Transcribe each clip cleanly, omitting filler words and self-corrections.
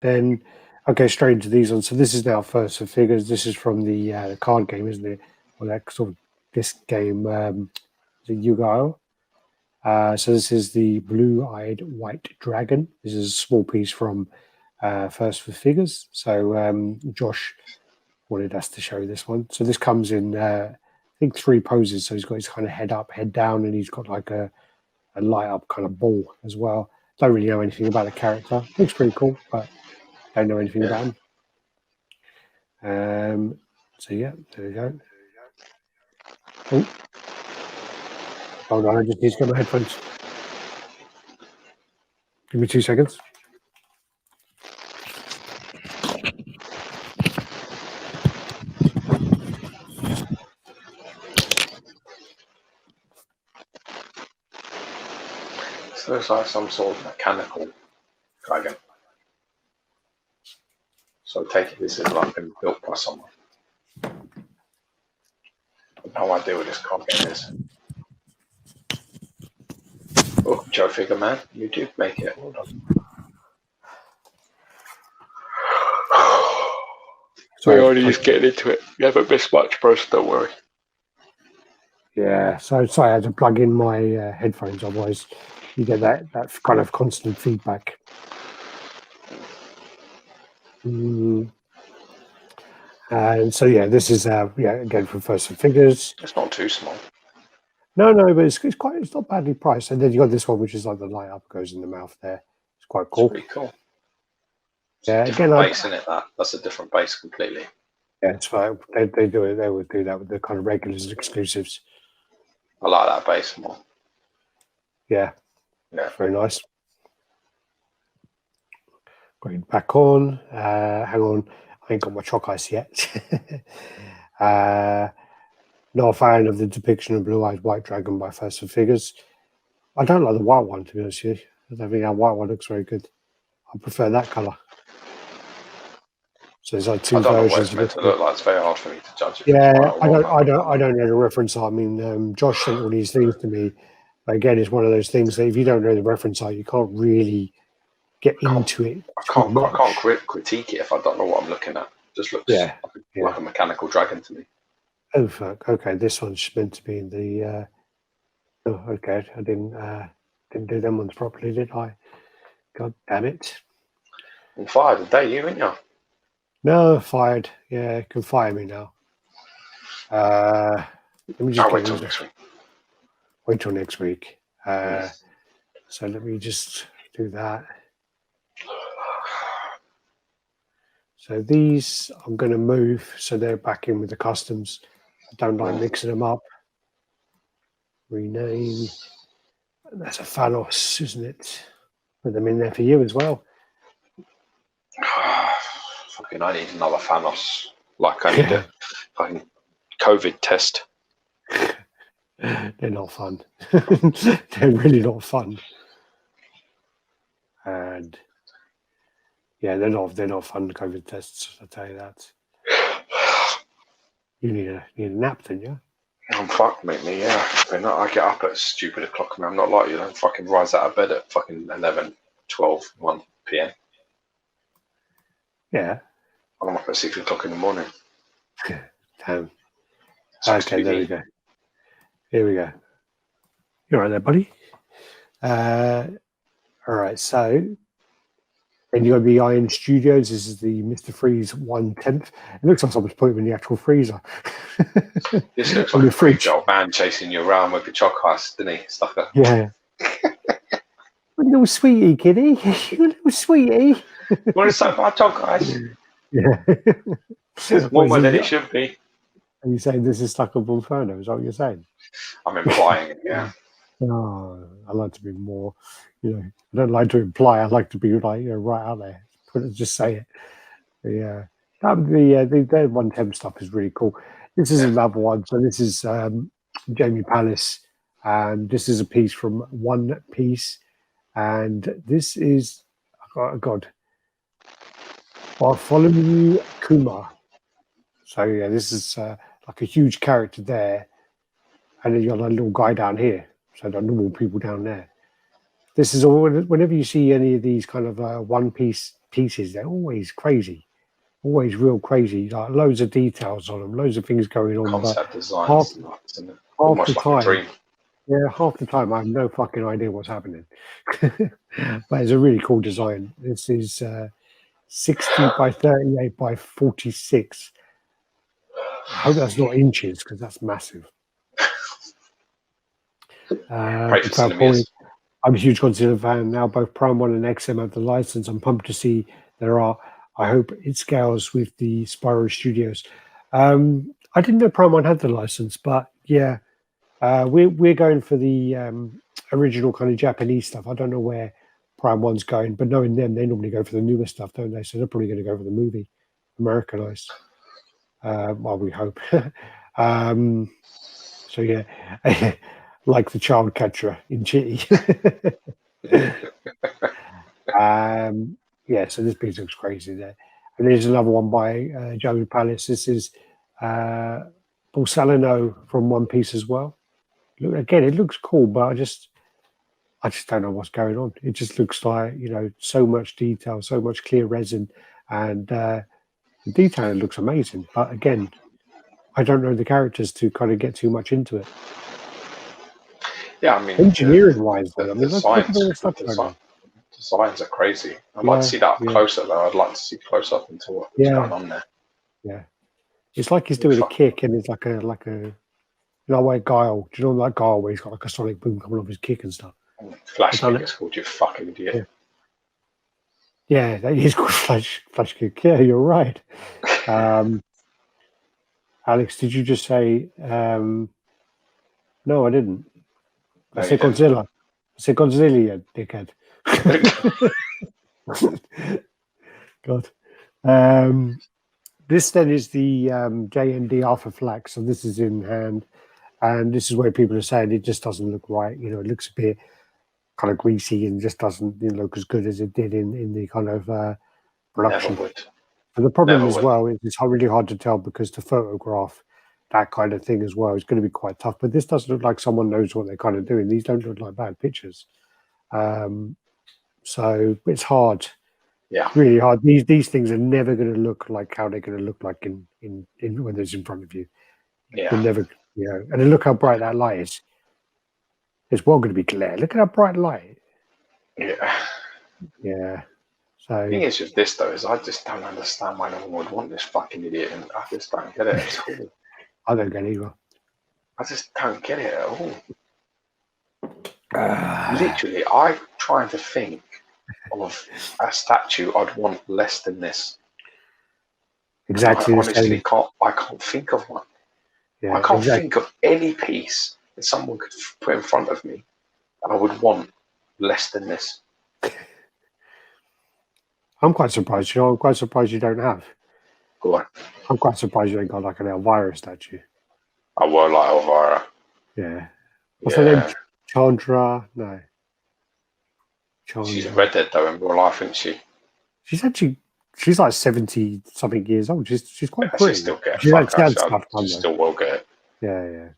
Then I'll go straight into these ones. So this is now first for figures. This is from the card game, isn't it? Or that sort of this game, the Yu-Gi-Oh! So this is the blue-eyed white dragon. This is a small piece from first for figures. So Josh wanted us to show this one. So this comes in, I think, 3 poses. So he's got his kind of head up, head down, and he's got like a light up kind of ball as well. Don't really know anything about the character. Looks pretty cool, but don't know anything about him. So yeah, there we go. Oh. Hold on, I just need to get my headphones. Give me 2 seconds. This looks like some sort of mechanical dragon. So I take it this is like been built by someone. No idea what this card game is. Oh, Joe Figure Man, you do make it. Hold on. So we're already just getting into it. You haven't missed much, bro, so don't worry. Yeah, so sorry, I had to plug in my headphones, otherwise you get that kind of constant feedback. And so yeah, this is again from First for Figures. It's not too small. No, but it's not badly priced. And then you got this one, which is like the light up goes in the mouth there. It's quite cool. It's pretty cool. Yeah, again, base, isn't it? That's a different base completely. Yeah, it's fine. They do it. They would do that with the kind of regulars and exclusives. I like that base more. Yeah, very nice. Going back on. Hang on, I ain't got my chalk ice yet. Not a fan of the depiction of blue-eyed white dragon by First for Figures. I don't like the white one, to be honest with you. I don't think that white one looks very good. I prefer that colour. So there's like 2 versions. I don't know what it's meant to look like. It's very hard for me to judge. Yeah, I don't know the reference. I mean, Josh sent all these things to me. But again, it's one of those things that if you don't know the reference art, you can't really get into it. I can't critique it if I don't know what I'm looking at. It just looks like a mechanical dragon to me. Oh fuck! Okay, this one's meant to be in the. Oh, okay. I didn't do them ones properly, did I? God damn it! I'm fired today, you ain't you? No, fired. Yeah, you can fire me now. Let me just wait till next week. Wait till next week. So let me just do that. So these I'm going to move so they're back in with the customs. I don't like mixing them up. Rename. That's a Thanos, isn't it? Put them in there for you as well. Fucking, I need another Thanos. Like I need a fucking COVID test. They're not fun. They're really not fun. And yeah, they're not fun COVID tests. I'll tell you that. You need a nap, then, yeah. I'm fucked, mate. Yeah, I get up at stupid o'clock. I'm not like you. I don't fucking rise out of bed at fucking 11, 12, 1 p.m. Yeah. I'm up at 6 o'clock in the morning. Damn. Okay, there we go. Here we go. You're right there, buddy. All right, so then you got the Iron Studios. This is the Mr. Freeze 1/10. It looks like someone's put him in the actual freezer. This looks like a freak old man chasing you around with a chalk ice, doesn't he, Stucker? Yeah. A little sweetie, kitty. You little sweetie. What is that about chalk ice? Yeah. Warmer than it should be. Are you saying this is Stuckable Inferno? Is that what you're saying? I'm implying it, yeah. Oh, I like to be more, I don't like to imply. I like to be like, right out there. Just say it. Yeah. The 110 stuff is really cool. This is another one. So this is Jamie Palace, and this is a piece from One Piece, and this is Bartholomew Kuma. So yeah, this is like a huge character there, and then you got a little guy down here. So the normal people down there. This is all. Whenever you see any of these kind of One Piece pieces, they're always crazy, always real crazy. Like loads of details on them, loads of things going on. Concept but designs, nuts, isn't it? Almost the like time, a dream. yeah, half the time I have no fucking idea what's happening. But it's a really cool design. This is 60 by 38 by 46. I hope that's not inches because that's massive. Pray for centimeters. I'm a huge Godzilla fan now. Both Prime 1 and XM have the license. I'm pumped to see there are. I hope it scales with the Spyro Studios. I didn't know Prime 1 had the license, but yeah, we're going for the original kind of Japanese stuff. I don't know where Prime 1's going, but knowing them, they normally go for the newer stuff, don't they? So they're probably going to go for the movie, Americanized. Well, we hope. So yeah, like the child catcher in Chitty. Yeah, so this piece looks crazy there. And there's another one by Joe Palace. This is Borsalino from One Piece as well. Look, again, it looks cool, but I just don't know what's going on. It just looks like, so much detail, so much clear resin, and the detail looks amazing. But again, I don't know the characters to kind of get too much into it. Yeah, I mean, engineering-wise, the look at all the stuff going on. Designs are crazy. I'd like to see that up closer, though. I'd like to see close up into what's going on there. Yeah, it's like he's doing a kick, and it's like a like Guile. Do you know like Guile where he's got like a sonic boom coming off his kick and stuff? Flash kick is called, you fucking idiot. Yeah, that is called flash kick. Yeah, you're right. Alex, did you just say? No, I didn't. I said Godzilla. I said Godzilla, you dickhead. God. This then is the JND Alpha Flax, so this is in hand, and this is where people are saying it just doesn't look right. It looks a bit kind of greasy and just doesn't look as good as it did in the kind of production. Never would. And the problem as well is it's really hard to tell because to photograph that kind of thing as well is going to be quite tough. But this doesn't look like someone knows what they're kind of doing. These don't look like bad pictures. So it's hard. Yeah, it's really hard. These things are never going to look like how they're going to look like in when it's in front of you. Yeah, they're never, and then look how bright that light is. It's well going to be glare. Look at that bright light. Yeah. So the thing is with this though is I just don't understand why no one would want this fucking idiot, and I just don't get it at all. I don't get it either. I just don't get it at all. Literally, I'm trying to think of a statue I'd want less than this. Exactly. I honestly can't think of one. Yeah, I can't think of any piece that someone could put in front of me that I would want less than this. I'm quite surprised. I'm quite surprised you don't have. Go on. I'm quite surprised you ain't got like an Elvira statue. I would like Elvira. Yeah. What's her name? Chandra? No. Chandra. She's a redhead though in real life, isn't she? She's like 70 something years old. She's quite pretty. She still get She still will get it. Yeah.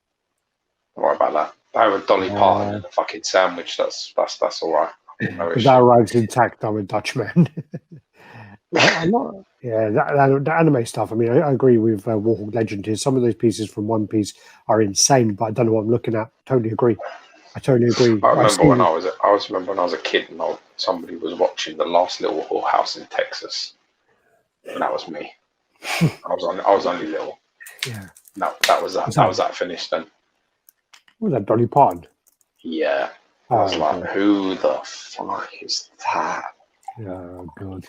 Don't worry about that. I have a Dolly Parton and a fucking sandwich. That's all right. No if that arrives intact, I'm a Dutchman. I'm not. Yeah, the anime stuff. I mean, I agree with Warhawk Legend here. Some of those pieces from One Piece are insane, but I don't know what I'm looking at. Totally agree. I remember when I was a kid and somebody was watching The Last Little Whorehouse in Texas, and that was me. I was only little. Yeah. No, that was that finished then. What was that, Dolly Parton? Yeah. I was like, who the fuck is that? Oh God.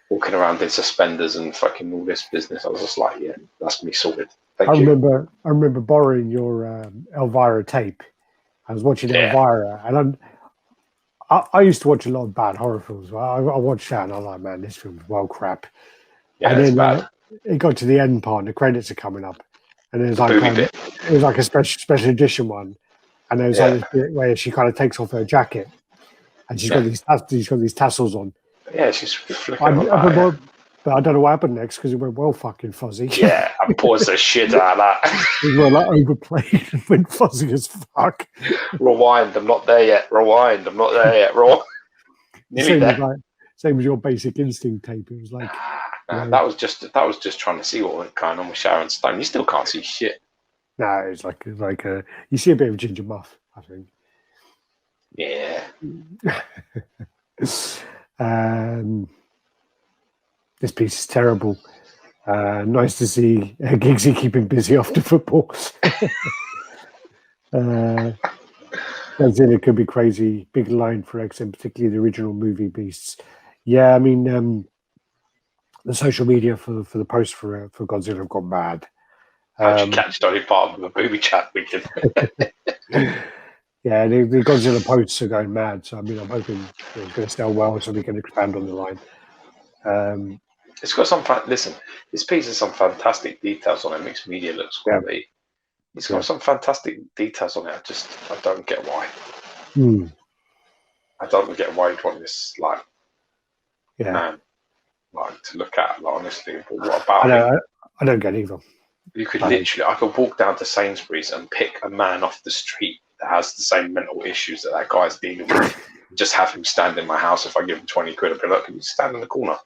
Walking around in suspenders and fucking all this business. I was just like, yeah, that's me sorted. I remember borrowing your Elvira tape. I was watching Elvira, and I used to watch a lot of bad horror films. I watched that, and I was like, man, this film's well crap. Yeah, and then bad. It got to the end part, and the credits are coming up, and it was like a special edition one, and there was like this bit where she kind of takes off her jacket, and she's got these tassels on. Yeah, she's flicking on. But I don't know what happened next because it went well fucking fuzzy. Yeah, I paused the shit out of that. It was like overplayed and went fuzzy as fuck. Rewind, I'm not there yet. Rewind, I'm not there yet. Nearly there. Same as your Basic Instinct tape. It was like that was just trying to see what was going on with Sharon Stone. You still can't see shit. no, it's like you see a bit of Ginger Muff, I think. Yeah. This piece is terrible. Nice to see Giggsy keeping busy after football. Godzilla could be crazy. Big line for X, and particularly the original movie Beasts. Yeah, I mean, the social media for the post for Godzilla have gone mad. How'd you catch Donny part of a booby chat weekend? Yeah, the Godzilla posts are going mad. So I mean, I'm hoping it's going to sell well, so we can expand on the line. It's got some listen. This piece has some fantastic details on it. Mixed media looks quality. It's got some fantastic details on it. I don't get why. I don't get why you'd want this man to look at. Like, honestly, but what about him? I don't get either. You could I could walk down to Sainsbury's and pick a man off the street that has the same mental issues that guy's dealing with. Just have him stand in my house. If I give him 20 quid, I'd be like, can you stand in the corner?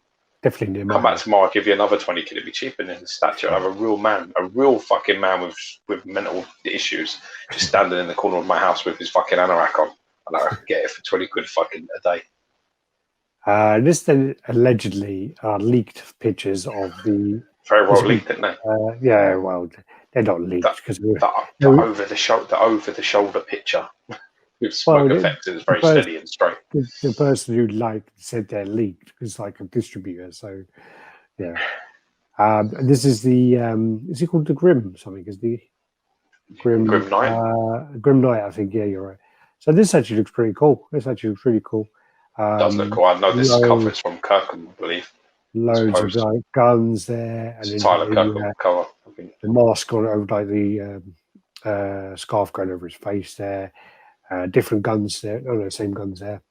Definitely near Come back tomorrow, I'll give you another 20 quid. It'd be cheaper than the statue. I'll have a real fucking man with mental issues just standing in the corner of my house with his fucking anorak on. And I could get it for 20 quid fucking a day. This then allegedly are leaked pictures of the... Very well leaked, didn't they? Yeah, well, they're not leaked because the over the shoulder picture with smoke effects is very steady and straight. The person who said they're leaked is like a distributor, so yeah. This is the is it called the Grim something? Is the Grim Knight? Grim Knight, I think. Yeah, you're right. So this actually looks pretty cool. This actually looks really cool. It does look cool. I know this cover is from Kirkham, I believe. Loads of guns there, and Tyler Kirkham cover. The mask on over the scarf going over his face there. Different guns there. No, same guns there.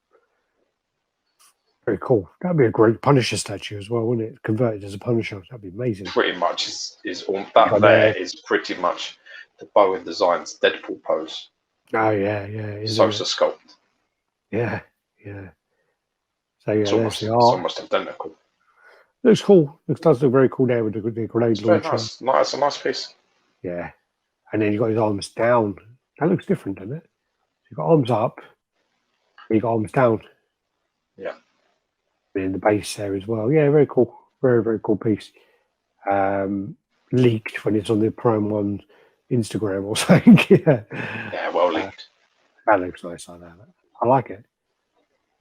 Very cool. That'd be a great Punisher statue as well, wouldn't it? Converted as a Punisher. That'd be amazing. Pretty much is all that there is pretty much the Bowen Designs Deadpool pose. Oh yeah. Sosa sculpt. Yeah. So yeah, it's almost identical. Looks cool. Does look very cool there with the grenade launcher. Nice. It's a nice piece. Yeah. And then you got his arms down. That looks different, doesn't it? You got arms up, and you got arms down. Yeah. And in the base there as well. Yeah, very cool. Very, very cool piece. Leaked when it's on the Prime One Instagram or something. Yeah, well leaked. That looks nice like that. I like it.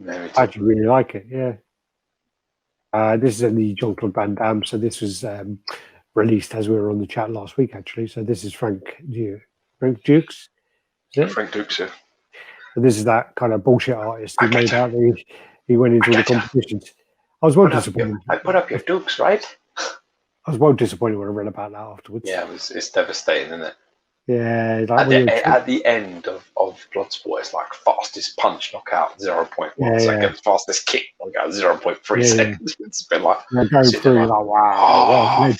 Yeah, I actually really like it, yeah. This is in the Jean-Claude Van Damme, so this was released as we were on the chat last week, actually. So this is Frank Dukes. Frank Dukes, yeah. So this is that kind of bullshit artist who made out that he went into all the competitions. I was well disappointed. I put up your Dukes, right? I was well disappointed when I read about that afterwards. Yeah, it's devastating, isn't it? Yeah. At the end of Bloodsport, it's like fastest punch knockout 0.1 seconds, fastest kick knockout 0.3 seconds. It's been like going through like wow,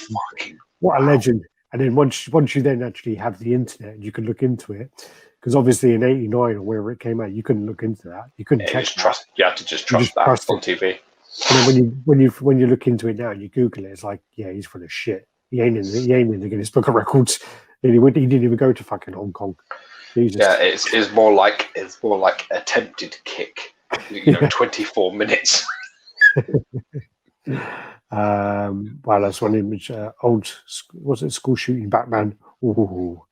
what a legend. And then once you then actually have the internet, you can look into it, because obviously in '89 or wherever it came out, you couldn't look into that. You couldn't check. You had to just trust that on TV. And then when you look into it now and you Google it, it's like, yeah, he's full of shit. He ain't in the Guinness Book of Records. He didn't even go to fucking Hong Kong. Jesus. Yeah, it's more like attempted kick. 24 minutes. Well, that's one image. Old, was it school shooting Batman? Ooh.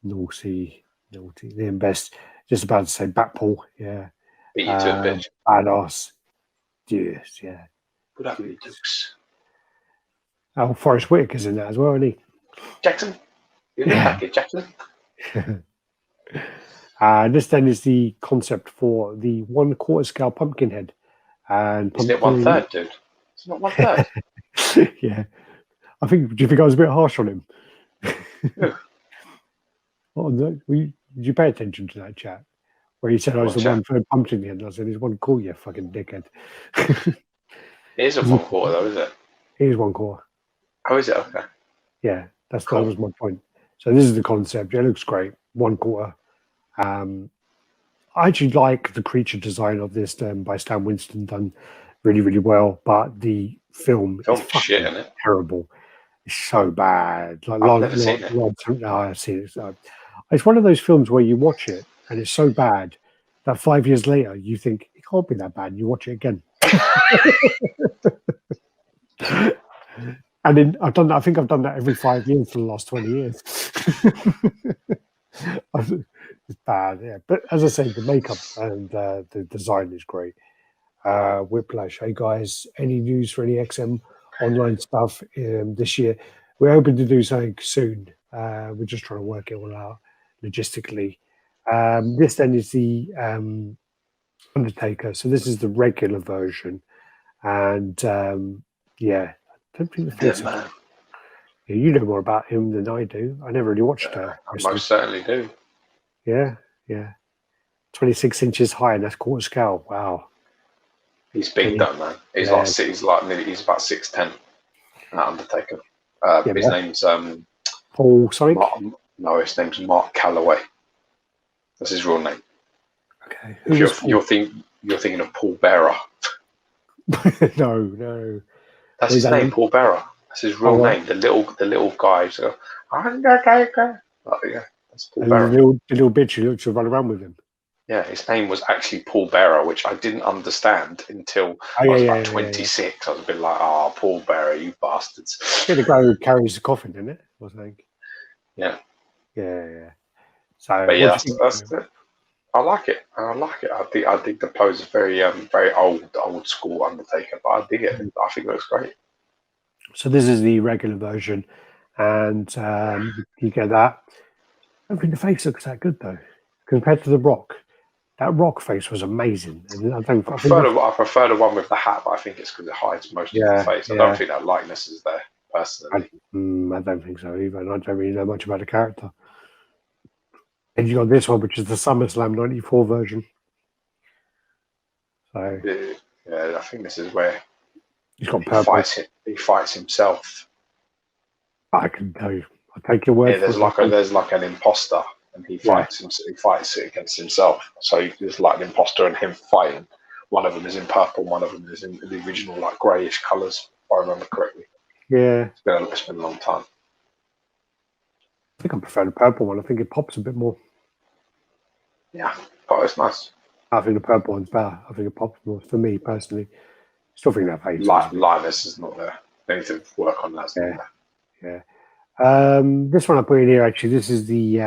naughty. The best. Just about to say Batpool. Yeah. Beat you to a bitch. Badass. Yes, yeah. Good up, Dukes. Oh, Forrest Whitaker's in that as well, isn't he? Jackson. You're back here, Jackson. This then is the concept for the 1/4 scale pumpkin head. And isn't it 1/3, dude? It's not 1/3. Yeah. Do you think I was a bit harsh on him? Did you pay attention to that chat? Where he said I was the 1/3 pumpkin head, and I said, he's 1/4, you fucking dickhead. It is a 1/4 though, is it? It is 1/4. Oh, is it? Okay. Yeah, that was my point. So this is the concept. It looks great. 1/4. I actually like the creature design of this by Stan Winston, done really, really well. But the film is Film's shit, fucking isn't it? terrible. It's so bad. Like, I've never seen it. no, I've seen it. So, it's one of those films where you watch it and it's so bad that 5 years later you think it can't be that bad. And you watch it again. And then I've done that. I think I've done that every 5 years for the last 20 years. It's bad, yeah. But as I say, the makeup and the design is great. Whiplash. Hey guys, any news for any XM online stuff this year? We're hoping to do something soon. We're just trying to work it all out logistically. This then is the Undertaker. So this is the regular version, and yeah, I don't think the face. Man. Yeah, you know more about him than I do. I never really watched. I most certainly do. Yeah. 26 inches high, and that's quarter scale. Wow. He's big, though, man. He's about 6'10". That Undertaker. His name's Paul. Sorry. No, his name's Mark Callaway. That's his real name. Okay. You're thinking of Paul Bearer. No. That's his name, Paul Bearer. That's his real name. The little guy. So, Undertaker. Oh, yeah, that's Paul Bearer. The little bitch who looked to run around with him. Yeah, his name was actually Paul Bearer, which I didn't understand until I was about 26. I was a bit like, Paul Bearer, you bastards. Yeah, the guy who carries the coffin, isn't it? I think. Yeah. So, but yeah, that's it. I like it. I think the pose is very old school Undertaker, but I dig it. I think it looks great. So this is the regular version, and you get that. I don't think the face looks that good though, compared to the Rock. That Rock face was amazing. And I prefer the one with the hat, but I think it's because it hides most of the face. I don't think that likeness is there, personally. I don't think so either, and I don't really know much about the character. And you got this one, which is the SummerSlam 94 version. So yeah, I think this is where he's got purple. He fights himself. I can tell you. I'll take your word. Yeah, there's like an imposter, and he fights it against himself. So there's like an imposter and him fighting. One of them is in purple, one of them is in the original like greyish colours, if I remember correctly. Yeah, it's been a long time. I think I prefer the purple one. I think it pops a bit more. Yeah, but it's nice. I think the purple one's better. I think it pops more for me personally. Still think that face. Lightness is not there. They need to work on that. Yeah. This one I put in here actually. This is the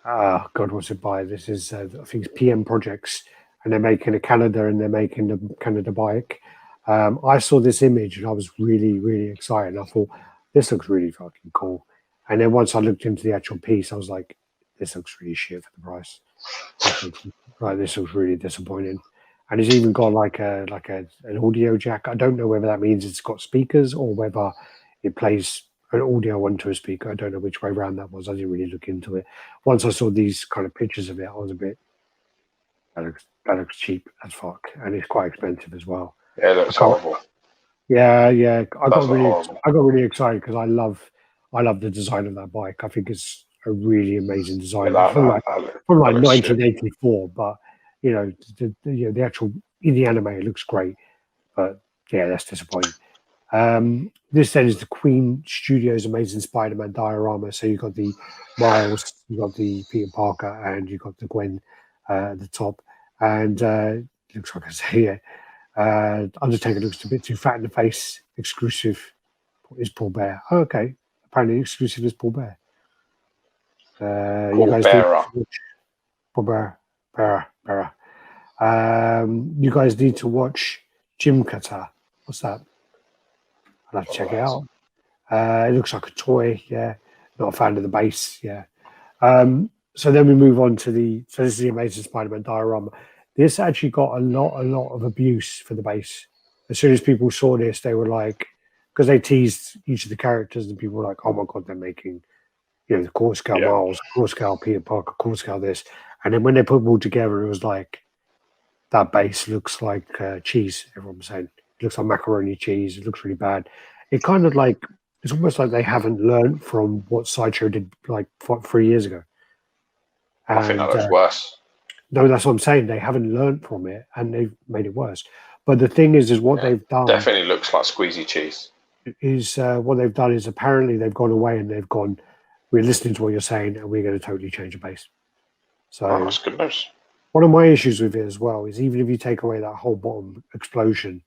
what's it by? This is I think it's PM Projects, and they're making a Canada and they're making the Canada bike. I saw this image and I was really, really excited. I thought this looks really fucking cool. And then once I looked into the actual piece, I was like, this looks really shit for the price. This looks really disappointing. And it's even got like an audio jack. I don't know whether that means it's got speakers or whether it plays an audio onto a speaker. I don't know which way around that was. I didn't really look into it. Once I saw these kind of pictures of it, I was a bit, that looks cheap as fuck. And it's quite expensive as well. Yeah, it looks horrible. Yeah. I got really excited because I love the design of that bike. I think it's a really amazing design from 1984. But the actual in the anime it looks great. But yeah, that's disappointing. This then is the Queen Studios Amazing Spider-Man diorama. So you've got the Miles, you've got the Peter Parker, and you've got the Gwen at the top. And it looks like I say, Undertaker looks a bit too fat in the face. Exclusive is Paul Bear. Oh, okay. Apparently exclusive is Paul Bear. Paul Bearer. You guys need to watch Gym Cutter. What's that? I'll have to check it out. It looks like a toy, yeah. Not a fan of the base, yeah. So then we move on to this is the Amazing Spider-Man diorama. This actually got a lot of abuse for the base. As soon as people saw this, they were like, because they teased each of the characters, and people were like, "Oh my god, they're making, the core scale Miles, core scale Peter Parker, core scale this." And then when they put them all together, it was like that base looks like cheese. Everyone was saying it looks like macaroni cheese. It looks really bad. It kind of like it's almost like they haven't learned from what Sideshow did like 3 years ago. I think that looks worse. No, that's what I'm saying. They haven't learned from it, and they've made it worse. But the thing is what they've done definitely looks like squeezy cheese. Is what they've done is apparently they've gone away and they've gone, we're listening to what you're saying, and we're going to totally change the base. So that's good news. one of my issues with it as well is even if you take away that whole bottom explosion,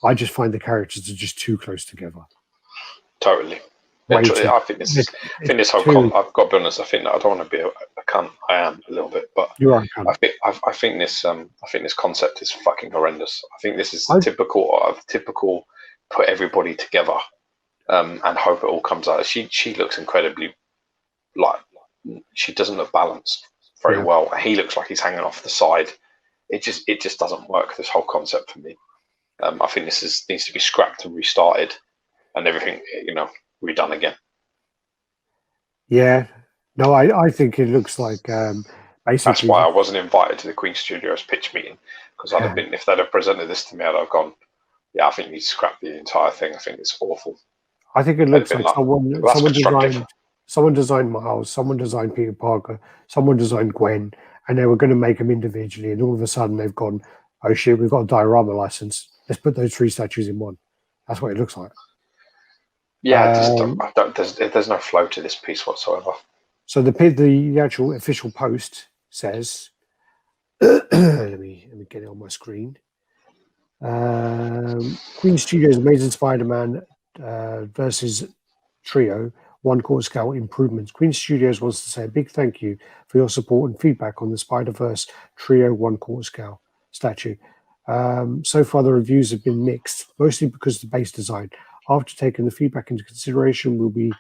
I just find the characters are just too close together. Totally. I think this whole I've got to be honest. I think that I don't want to be a cunt. I am a little bit, but you are a cunt. I think this concept is fucking horrendous. I think this is the typical put everybody together and hope it all comes out. She looks incredibly like she doesn't look balanced very well. He looks like he's hanging off the side. It just doesn't work. This whole concept for me. I think this needs to be scrapped and restarted, and everything redone again. Yeah, no, I think it looks like basically. That's why I wasn't invited to the Queen Studios pitch meeting, because I'd have been, if they'd have presented this to me, I'd have gone, yeah, I think you need to scrap the entire thing. I think it's awful. I think it looks like someone designed Miles, someone designed Peter Parker, someone designed Gwen, and they were going to make them individually, and all of a sudden they've gone, oh shit, we've got a diorama license. Let's put those 3 statues in one. That's what it looks like. Yeah, there's no flow to this piece whatsoever. So the actual official post says, let me get it on my screen. Queen Studios Amazing Spider-Man versus Trio 1/4 scale improvements. Queen Studios wants to say a big thank you for your support and feedback on the Spider-Verse Trio 1/4 scale statue. So far the reviews have been mixed, mostly because of the base design. After taking the feedback into consideration, we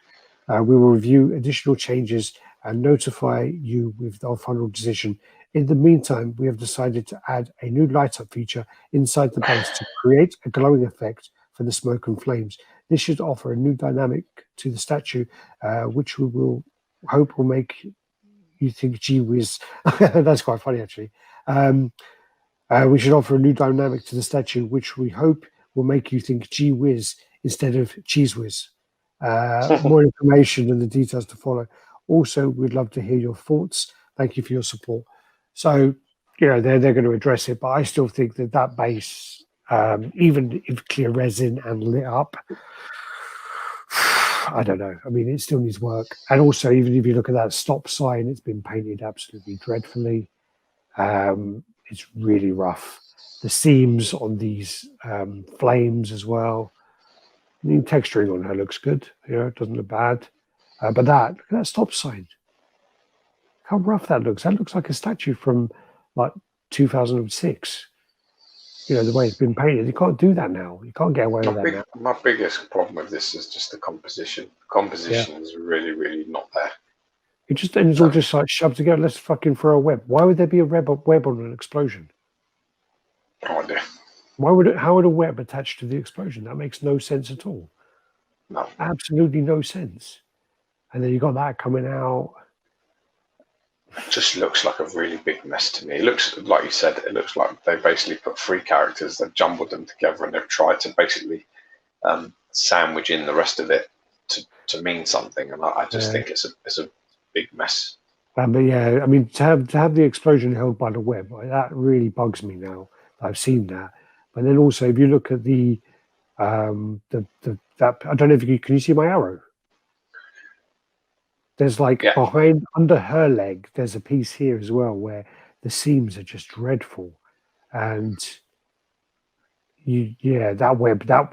will review additional changes and notify you with our final decision. In the meantime, we have decided to add a new light-up feature inside the base to create a glowing effect for the smoke and flames. This should offer a new dynamic to the statue, which we will hope will make you think, gee whiz. That's quite funny, actually. We should offer a new dynamic to the statue, which we hope will make you think, gee whiz, instead of cheese whiz. More information and the details to follow. Also, we'd love to hear your thoughts. Thank you for your support. So, they're going to address it, but I still think that base, even if clear resin and lit up, I don't know. I mean, it still needs work. And also, even if you look at that stop sign, it's been painted absolutely dreadfully. It's really rough. The seams on these flames as well. The texturing on her looks good. It doesn't look bad. But look at that stop sign. How rough that looks. That looks like a statue from like 2006. The way it's been painted. You can't do that now. You can't get away with that now. My biggest problem with this is just the composition. The composition is really, really not there. It's all just like shoved together. Let's fucking throw a web. Why would there be a web on an explosion? No idea. How would a web attach to the explosion? That makes no sense at all. No. Absolutely no sense. And then you got that coming out. It just looks like a really big mess to me. It looks, like you said, it looks like they basically put 3 characters, they've jumbled them together, and they've tried to basically sandwich in the rest of it to mean something. And I just think it's a big mess. But yeah, I mean, to have the explosion held by the web, that really bugs me now. I've seen that. But then also, if you look at that, I don't know if can you see my arrow? There's under her leg, there's a piece here as well where the seams are just dreadful, and that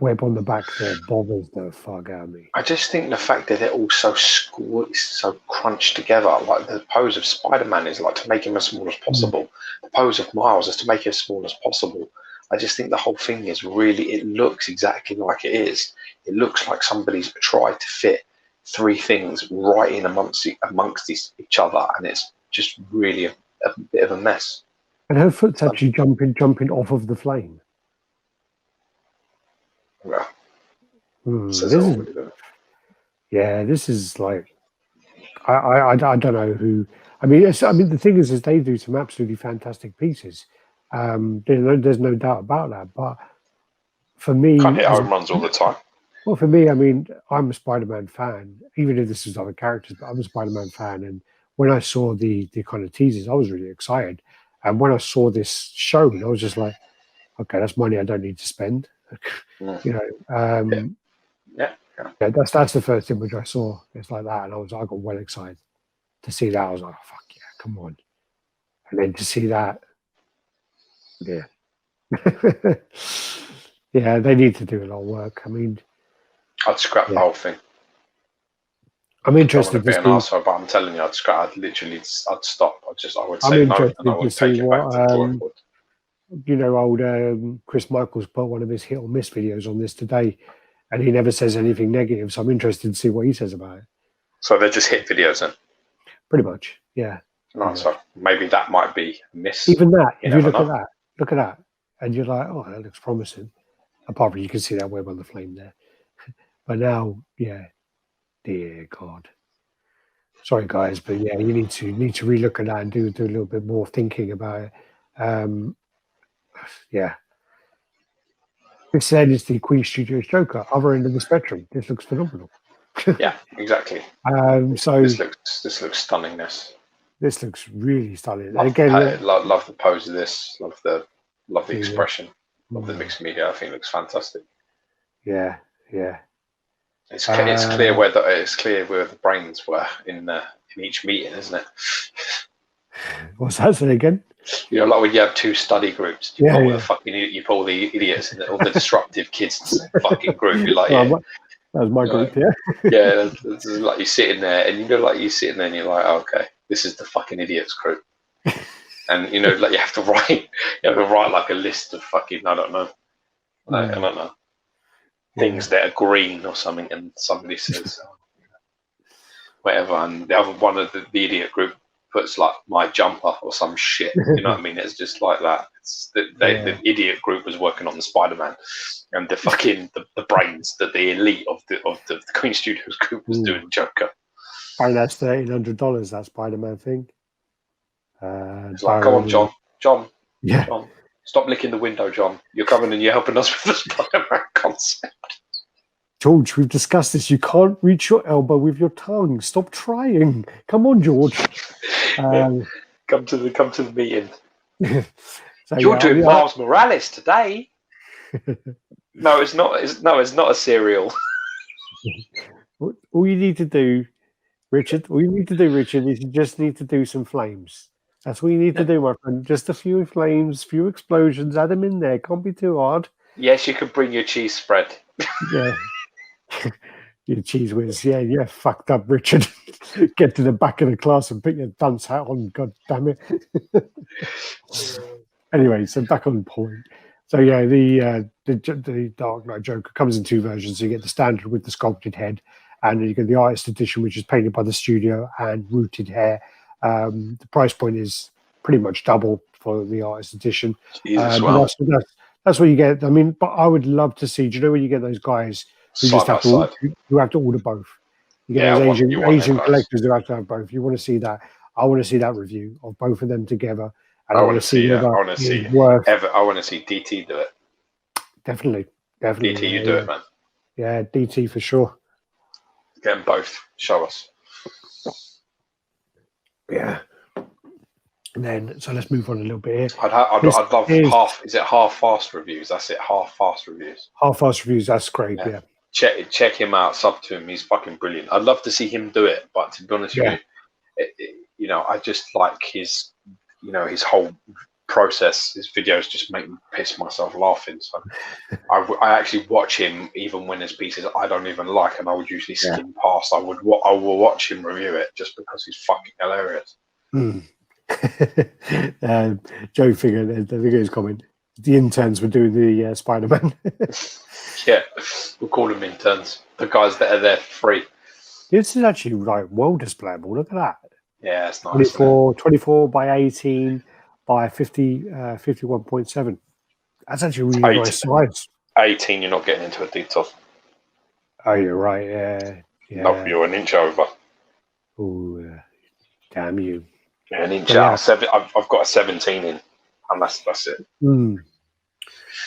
web on the back there bothers the fuck out of me. I just think the fact that they're all so so crunched together, like the pose of Spider-Man is like to make him as small as possible. The pose of Miles is to make him as small as possible. I just think the whole thing is really, it looks exactly like it is. It looks like somebody's tried to fit 3 things right in amongst each other, and it's just really a bit of a mess. And her foot's actually jumping off of the flame. Yeah. This is like, I don't know who. I mean, the thing is they do some absolutely fantastic pieces. There's no doubt about that. But for me, can't hit home runs all the time. Well, for me, I mean, I'm a Spider-Man fan. Even if this is other characters, but I'm a Spider-Man fan. And when I saw the kind of teasers, I was really excited. And when I saw this shown, I was just like, okay, that's money I don't need to spend. You know, Yeah. that's the first image I saw. It's like that, and I got well excited to see that. I was like, oh, fuck yeah, come on. And then to see that, yeah. Yeah, they need to do a lot of work. I mean, I'd scrap the whole thing. I'm interested to be an arsehole, but I'm telling you, I'd stop. I would say no, and I would take it back to the drawing board. You know, old Chris Michaels put one of his hit or miss videos on this today, and he never says anything negative. So I'm interested to see what he says about it. So they're just hit videos then? Pretty much, yeah. No, so maybe that might be a miss. Even that, if you look at that, and you're like, oh, that looks promising. Apart from you can see that web on the flame there. But now, yeah, dear God. Sorry, guys, but yeah, you need to relook at that and do a little bit more thinking about it. Yeah. This then is the Queen Studios Joker, other end of the spectrum. This looks phenomenal. Yeah, exactly. So this looks stunning. This looks really stunning. Love, again, love the pose of this. Love the expression. Love the mixed media. I think it looks fantastic. Yeah, yeah. It's clear where the brains were in each meeting, isn't it? What's that say again? You know, like when you have two study groups, you put all the idiots and all the disruptive kids in the fucking group. You're like, yeah. That was my group, yeah. Yeah, it's like you're sitting there, and you're like, oh, okay, this is the fucking idiots group. And you know, like you have to write like a list of fucking, I don't know, I don't know, things that are green or something, and somebody says whatever, and the other one of the idiot group puts like my jumper or some shit. You know what I mean? It's just like that. The idiot group was working on the Spider-Man, and the fucking the brains that the elite of the Queen Studios group was doing Joker. And that's $1,300. That Spider-Man thing. It's like, come on, John. Yeah. John, stop licking the window, John. You're coming and you're helping us with the Spider-Man concept. George, we've discussed this. You can't reach your elbow with your tongue. Stop trying. Come on, George. Come to the meeting. So, you're doing Miles Morales today. No, it's not. It's not a cereal. All you need to do, Richard. Is you just need to do some flames. That's what you need to do, my friend. Just a few flames, few explosions. Add them in there. Can't be too hard. Yes, you could bring your cheese spread. Yeah. Your cheese whiz, yeah, fucked up, Richard. Get to the back of the class and put your dunce hat on. God damn it. Anyway, so back on point. So yeah, the Dark Knight Joker comes in two versions. So you get the standard with the sculpted head, and then you get the artist edition, which is painted by the studio and rooted hair. The price point is pretty much double for the artist edition. That's what you get. I mean, but I would love to see. Do you know when you get those guys who just have to order both? You get those Asian collectors who have to have both. You want to see that? I want to see that review of both of them together. And I want to see. I want to see DT do it. Definitely. DT, you do it, man. Yeah, DT for sure. Get them both. Show us. Yeah. And then, so let's move on a little bit here. I'd love half. Is it half fast reviews? That's it. Half fast reviews. Half fast reviews. That's great. Yeah. Check him out. Sub to him. He's fucking brilliant. I'd love to see him do it, but to be honest with you, I just like his whole process. His videos just make me piss myself laughing. So I actually watch him even when there's pieces I don't even like, and I would usually skim past. I will watch him review it just because he's fucking hilarious. Joe figured the video's comment. The interns were doing the Spider-Man. Yeah, we'll call them interns. The guys that are there for free. This is actually like well displayable. Look at that. Yeah, it's nice. 24 by 18 by 51.7. That's actually really nice size. 18, you're not getting into a detail. Oh, you're right. Yeah. No, you're an inch over. Oh, damn you. Yeah, an inch out. I've got a 17 in, and that's it.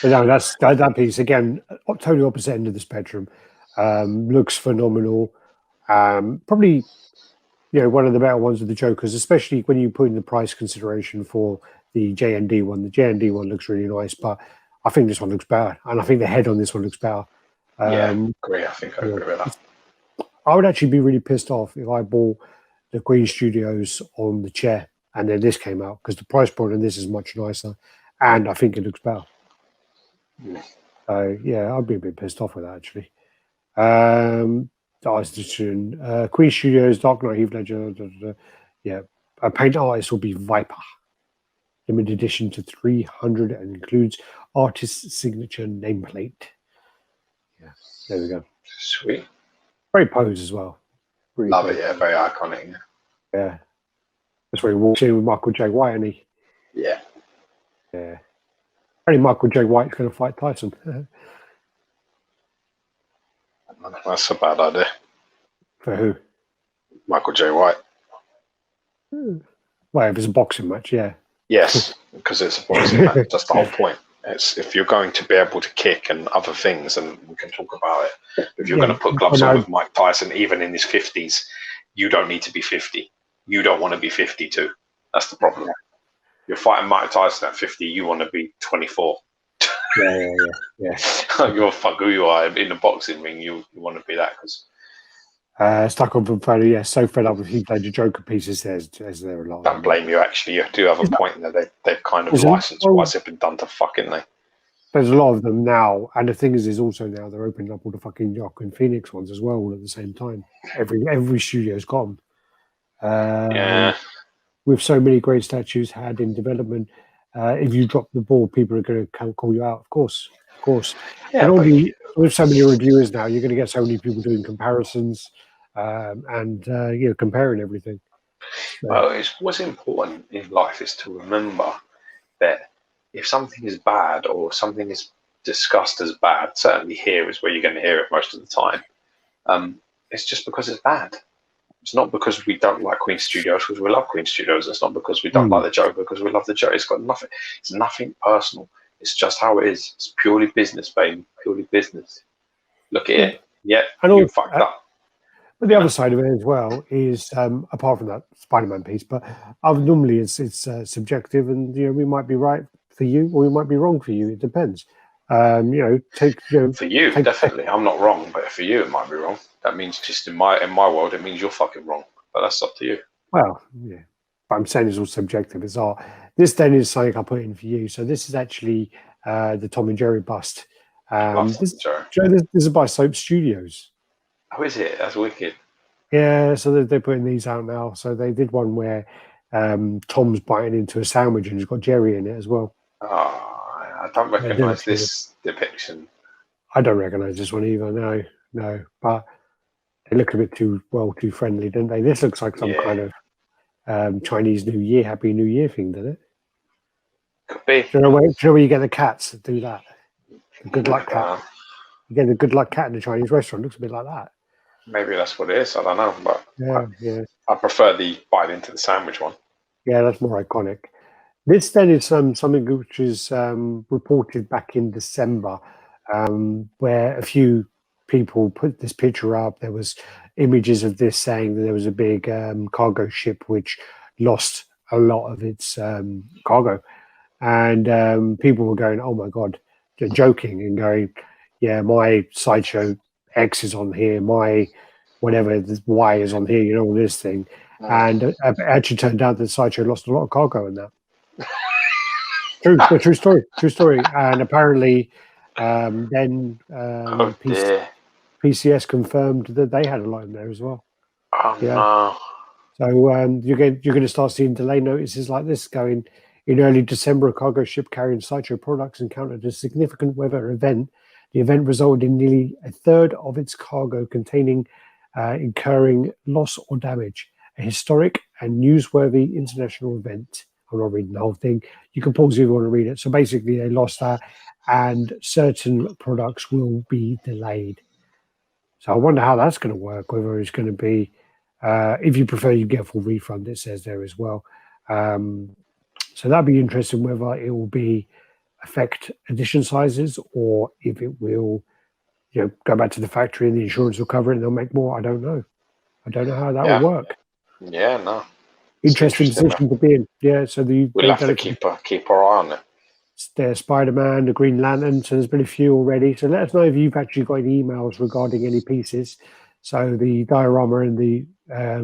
But no, that piece again, totally opposite end of the spectrum. Looks phenomenal. Probably, one of the better ones of the Jokers, especially when you put in the price consideration for the J&D one. The J&D one looks really nice, but I think this one looks better, and I think the head on this one looks better. Agree. I think I agree with that. I would actually be really pissed off if I bought the Queen Studios on the chair and then this came out, because the price point on this is much nicer, and I think it looks better. So yeah, I'd be a bit pissed off with that actually. Queen Studios, Dark Knight, Heath Ledger. Yeah, a paint artist will be Viper. Limited edition to 300 and includes artist's signature nameplate. Yeah, there we go. Sweet. Great pose as well. Really Love it, yeah. Very iconic. Yeah. That's where he walks in with Michael J. White, and he. Yeah. Yeah. Only Michael J. White's going to fight Tyson. That's a bad idea. For who? Michael J. White. Well, if it's a boxing match, yeah. Yes, because it's a boxing match. That's the whole point. It's if you're going to be able to kick and other things, and we can talk about it. If you're going to put gloves on with Mike Tyson, even in his 50s, you don't need to be 50. You don't want to be 52. That's the problem. You're fighting Mike Tyson at 50. You want to be 24. Yeah. You're fuck who you are in the boxing ring. You want to be that because. Stuck on from Friday, yeah, so fed up with Heath Ledger Joker pieces. There's there a lot. Don't blame you. Actually, you do have a point there. They've kind of licensed what's it been done to fucking they. There's a lot of them now, and the thing is also now they're opening up all the fucking Jock and Phoenix ones as well, all at the same time. Every studio's got them. With so many great statues had in development, if you drop the ball, people are going to call you out. Of course. Yeah, and with so many reviewers now, you're going to get so many people doing comparisons. And comparing everything. So. Well, what's important in life is to remember that if something is bad or something is discussed as bad, certainly here is where you're going to hear it most of the time. It's just because it's bad. It's not because we don't like Queen Studios because we love Queen Studios. It's not because we don't like the Joker because we love the Joker. It's got nothing. It's nothing personal. It's just how it is. It's purely business, baby. Purely business. Look at it. Yeah, you fucked up. But the other side of it as well is, apart from that Spider-Man piece, but normally it's subjective, and we might be right for you, or we might be wrong for you. It depends. For you, definitely, I'm not wrong, but for you, it might be wrong. That means just in my world, it means you're fucking wrong. But that's up to you. Well, yeah. But I'm saying it's all subjective. It's art. This then is something I put in for you. So this is actually the Tom and Jerry bust. This is by Soap Studios. Oh, is it? That's wicked. Yeah, so they're putting these out now. So they did one where Tom's biting into a sandwich and he's got Jerry in it as well. Oh, I don't recognise this depiction. I don't recognise this one either, no. But they look a bit too friendly, don't they? This looks like some kind of Chinese New Year, Happy New Year thing, doesn't it? Could be. Do you know where you get the cats that do that? The good luck cat. You get the good luck cat in the Chinese restaurant. Looks a bit like that. Maybe that's what it is. I don't know, but yeah. I prefer the bite into the sandwich one. Yeah, that's more iconic. This then is something which is reported back in December, where a few people put this picture up. There was images of this saying that there was a big cargo ship which lost a lot of its cargo, and people were going, "Oh my god," they're joking and going, "Yeah, my Sideshow X is on here, my whatever the Y is on here, all this thing." And it actually turned out that Sideshow lost a lot of cargo in that. True story. And apparently then PCS confirmed that they had a lot in there as well. Oh, no. So you're going to start seeing delay notices like this going. In early December, a cargo ship carrying Sideshow products encountered a significant weather event. The event resulted in nearly a third of its cargo incurring loss or damage. A historic and newsworthy international event. I'm not reading the whole thing. You can pause if you want to read it. So basically, they lost that, and certain products will be delayed. So I wonder how that's going to work. Whether it's going to be, if you prefer, you get a full refund. It says there as well. So that'd be interesting whether it will be affect edition sizes or if it will, go back to the factory and the insurance will cover it and they'll make more. I don't know. I don't know how that will work. Yeah, no. interesting position to be in. Yeah, so we'll have to keep our eye on it. There's Spider-Man, the Green Lantern, so there's been a few already. So let us know if you've actually got any emails regarding any pieces. So the Diorama and the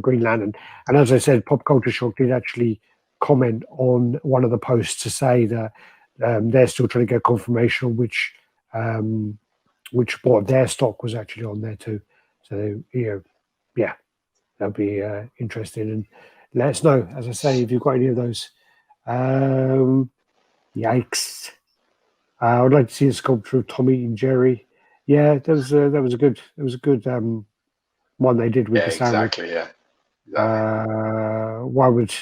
Green Lantern. And as I said, Pop Culture Shock did actually comment on one of the posts to say that they're still trying to get confirmation on which part of their stock was actually on there too. So, yeah, that'll be interesting. And let us know, as I say, if you've got any of those. Yikes! I would like to see a sculpture of Tommy and Jerry. Yeah, that was a good one they did with the sandwich. Exactly. Yeah. Exactly.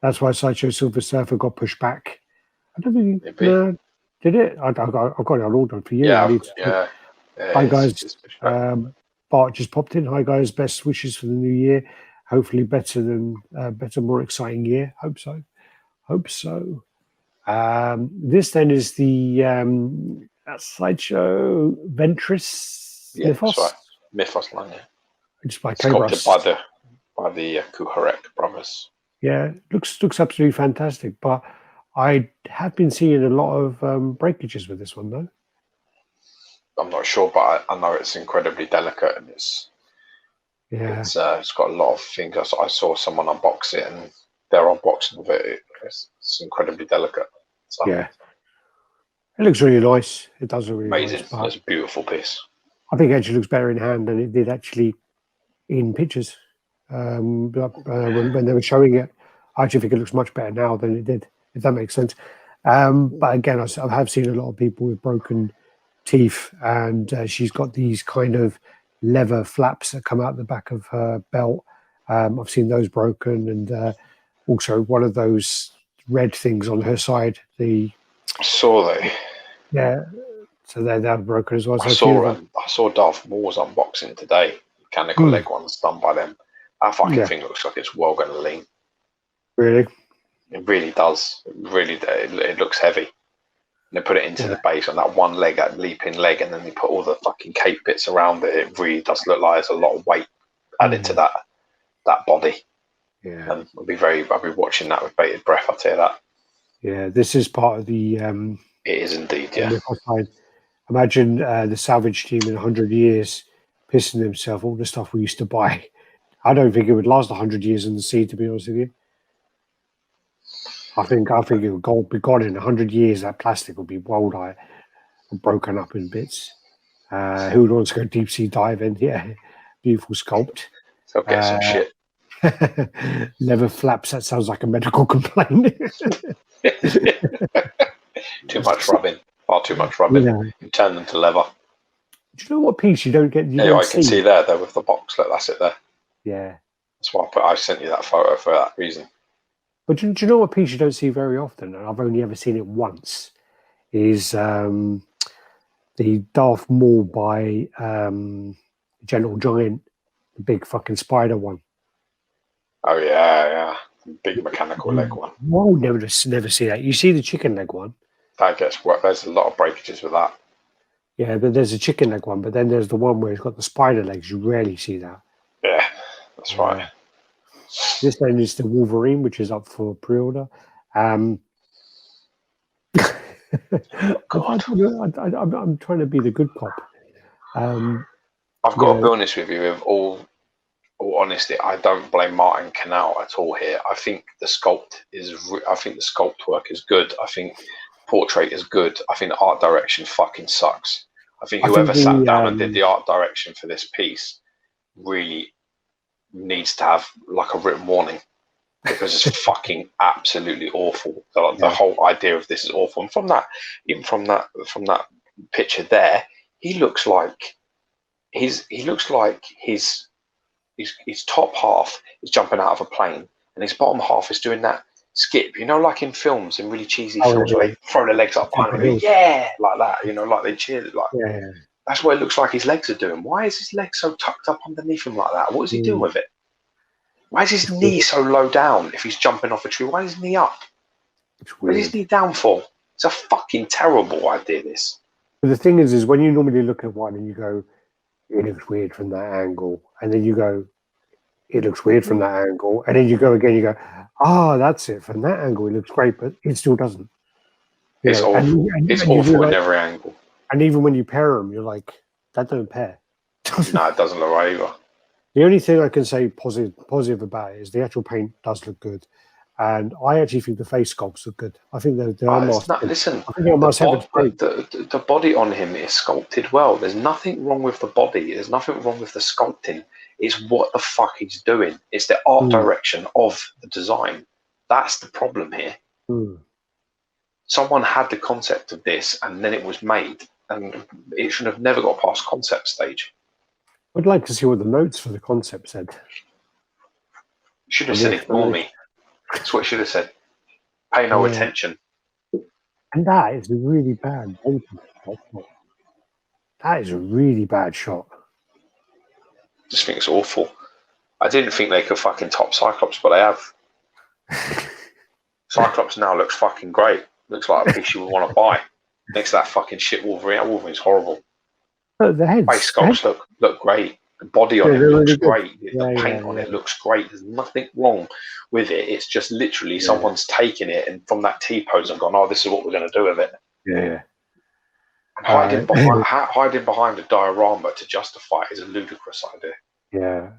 That's why Sideshow Silver Surfer got pushed back. I don't think did it? I got it on order for you. Yeah. Hi guys. Bart just popped in. Hi guys, best wishes for the new year. Hopefully better, more exciting year. Hope so. This then is the Sideshow Ventress Mythos. That's right. Mythos line, yeah. Just by sculpted by the Kuharek brothers. Yeah, looks absolutely fantastic. But I have been seeing a lot of breakages with this one, though. I'm not sure, but I know it's incredibly delicate, and it's got a lot of things. I saw someone unbox it, and their unboxing of it, it's incredibly delicate. So, yeah, it looks really nice. It does look really amazing. Nice. It's a beautiful piece. I think it actually looks better in hand than it did actually in pictures. When they were showing it, I actually think it looks much better now than it did, if that makes sense. But again, I have seen a lot of people with broken teeth, and she's got these kind of leather flaps that come out the back of her belt. I've seen those broken, and also one of those red things on her side. I saw they. Yeah, so they're broken as well. I saw Darth Maul'S unboxing today. Mechanical leg ones done by them. That fucking thing looks like it's well going to lean. Really? It really does. It looks heavy. And they put it into the base on that one leg, that leaping leg, and then they put all the fucking cape bits around it. It really does look like there's a lot of weight added to that body. Yeah. And I'll be watching that with bated breath, I'll tell you that. Yeah, this is part of the it is indeed, yeah. Imagine the Savage team in 100 years pissing themselves all the stuff we used to buy. I don't think it would last 100 years in the sea, to be honest with you. I think it would be gone in 100 years. That plastic would be walled out and broken up in bits. Who would want to go deep sea diving? Yeah, beautiful sculpt. So get some shit. Leather flaps. That sounds like a medical complaint. Too much rubbing. Far too much rubbing. Yeah. You turn them to leather. Do you know what piece you don't get? I can see there with the box. Look, that's it there. Yeah. That's why I sent you that photo for that reason. But do you know what piece you don't see very often, and I've only ever seen it once, is the Darth Maul by Gentle Giant, the big fucking spider one. Oh, yeah. Big mechanical leg one. Whoa, never see that. You see the chicken leg one? That gets work. There's a lot of breakages with that. Yeah, but there's a chicken leg one, but then there's the one where it's got the spider legs. You rarely see that. Yeah, that's right. This then is the Wolverine, which is up for pre-order. God. I'm trying to be the good cop. I've got to be honest with you. With all honesty, I don't blame Martin Canal at all here. I think the sculpt work is good. I think portrait is good. I think the art direction fucking sucks. I think whoever sat down and did the art direction for this piece really needs to have like a written warning, because it's fucking absolutely awful. The whole idea of this is awful. And from that picture there, he looks like his top half is jumping out of a plane, and his bottom half is doing that skip. You know, like in films, in really cheesy films, where they throw their legs up behind them, like that. You know, like they cheer. That's what it looks like his legs are doing. Why is his leg so tucked up underneath him like that? What is he doing with it? Why is his knee so low down if he's jumping off a tree? Why is his knee up? What is his knee down for? It's a fucking terrible idea, this. But the thing is when you normally look at one and you go, it looks weird from that angle, and then you go, it looks weird from that angle. And then you go again, you go, that's it. From that angle, it looks great, but it still doesn't. It's awful. It's awful in every angle. And even when you pair them, you're like, that don't pair. No, it doesn't look right either. The only thing I can say positive about it is the actual paint does look good. And I actually think the face sculpts look good. I think they're listen, the body on him is sculpted well. There's nothing wrong with the body. There's nothing wrong with the sculpting. It's what the fuck he's doing. It's the art direction of the design. That's the problem here. Someone had the concept of this and then it was made. And it should have never got past concept stage. I'd like to see what the notes for the concept said. Should have said ignore me. That's what it should have said. Pay no attention. And that is a really bad shot. That is a really bad shot. I just think it's awful. I didn't think they could fucking top Cyclops, but they have. Cyclops now looks fucking great. Looks like a piece you would want to buy. Next to that fucking shit Wolverine. Wolverine's horrible. The heads. Face sculpts look great. The body on it looks great. The paint on it looks great. There's nothing wrong with it. It's just literally someone's taken it and from that T-pose and gone, this is what we're going to do with it. Yeah. And hiding behind a diorama to justify it is a ludicrous idea. Yeah.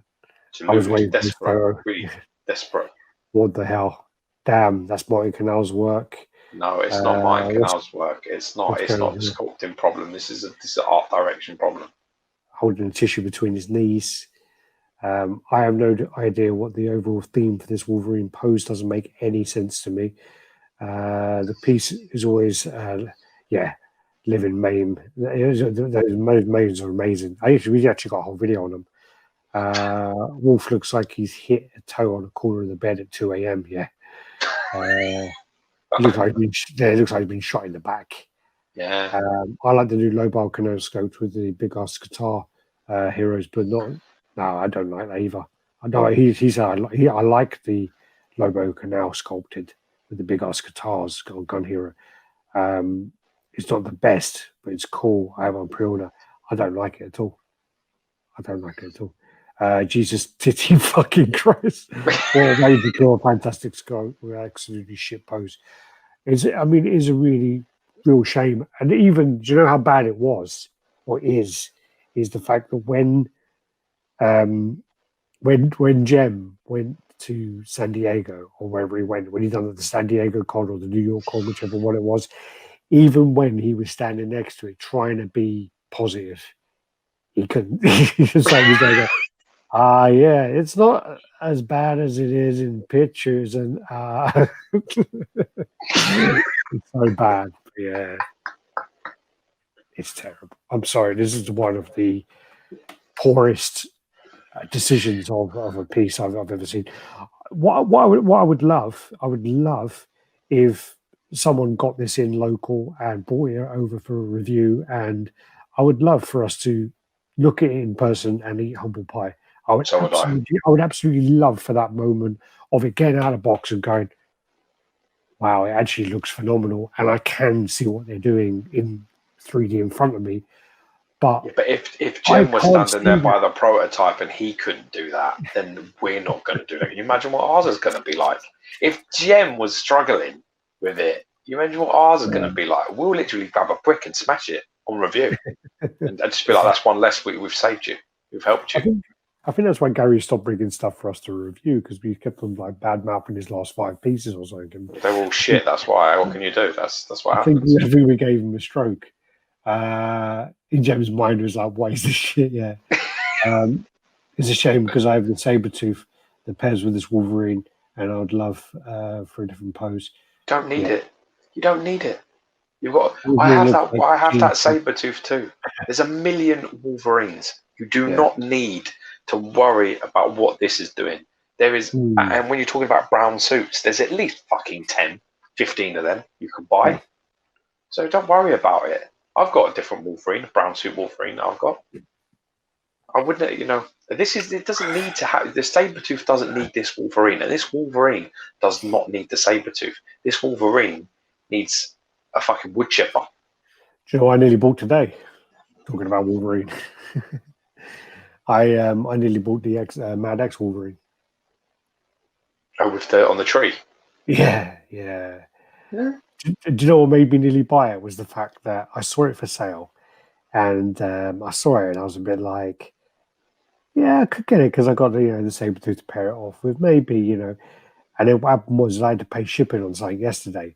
I was waiting desperate. Really desperate. What the hell? Damn, that's Martin Canal's work. No, it's not Martin Canal's work. It's not the sculpting problem. This is an art direction problem. Holding a tissue between his knees. I have no idea what the overall theme for this Wolverine pose doesn't make any sense to me. The piece is always, live and maim. Those maims are amazing. We actually got a whole video on them. Wolf looks like he's hit a toe on the corner of the bed at 2 a.m. Yeah. It looks like he's been shot in the back. Yeah. I like the new Lobile Canal sculpt with the big ass guitar heroes, but I don't like that either. I know I like the Lobo Canal sculpted with the big ass guitars on Gun Hero. It's not the best, but it's cool. I have on pre-order. I don't like it at all. Jesus titty fucking Christ. Well, maybe a fantastic sculpt with absolutely shit pose. It is a really real shame. And even, do you know how bad it was or is the fact that when Jem went to San Diego or wherever he went, when he done the San Diego con or the New York con, whichever one it was, even when he was standing next to it trying to be positive, he couldn't. He just like, he's like, it's not as bad as it is in pictures, and it's so bad. Yeah, it's terrible. I'm sorry. This is one of the poorest decisions of a piece I've ever seen. What I would love if someone got this in local and brought it over for a review, and I would love for us to look at it in person and eat humble pie. I would absolutely love for that moment of it getting out of the box and going, wow, it actually looks phenomenal, and I can see what they're doing in 3D in front of me. But if Jem was standing there by the prototype and he couldn't do that, then we're not going to do that. Can you imagine what ours is going to be like? If Jem was struggling with it, you imagine what ours is going to be like? We'll literally grab a brick and smash it on review and just be like, that's one less. We've saved you. We've helped you. I think that's why Gary stopped bringing stuff for us to review, because we kept on like bad mouthing his last 5 pieces or something. They were all shit. That's why. What can you do? That's what happens. I think we gave him a stroke. In Jem's mind, was like, "What is this shit?" Yeah, it's a shame because I have the Sabretooth that pairs with this Wolverine, and I would love for a different pose. Don't need it. You don't need it. You've got. I have that Sabretooth too. There's a million Wolverines. You do not need to worry about what this is doing. There is, and when you're talking about brown suits, there's at least fucking 10, 15 of them you can buy. So don't worry about it. I've got a different Wolverine, a brown suit Wolverine that I've got. I wouldn't, it doesn't need to have, the Sabretooth doesn't need this Wolverine, and this Wolverine does not need the Sabretooth. This Wolverine needs a fucking wood chipper. Do you know what I nearly bought today? Talking about Wolverine. I nearly bought the Mad X Wolverine. Oh, with the on the tree. Yeah. Do you know what made me nearly buy it was the fact that I saw it for sale, and I saw it and I was a bit like, yeah, I could get it because I got the same tooth to pair it off with, maybe. And then what happened was I had to pay shipping on something yesterday,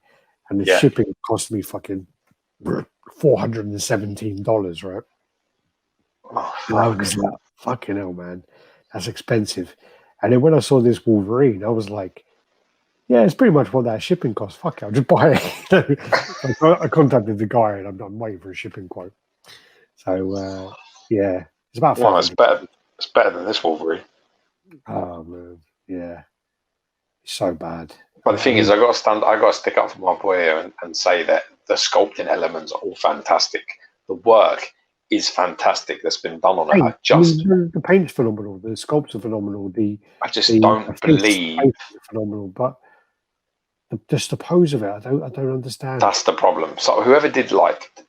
and the shipping cost me fucking $417, right? Oh, And I was like, fucking hell, man, that's expensive. And then when I saw this Wolverine, I was like, yeah, it's pretty much what that shipping costs. Fuck it, I'll just buy it. I contacted the guy and I'm waiting for a shipping quote. So, yeah, it's about well, it's $500. better than this Wolverine. Oh, man, yeah. It's so bad. But the thing is, I got to stick up for my boy here and say that the sculpting elements are all fantastic. The work is fantastic that's been done on it. The paint's phenomenal. The sculpts are phenomenal. I just don't believe phenomenal, but just the pose of it, I don't understand. That's the problem. So whoever did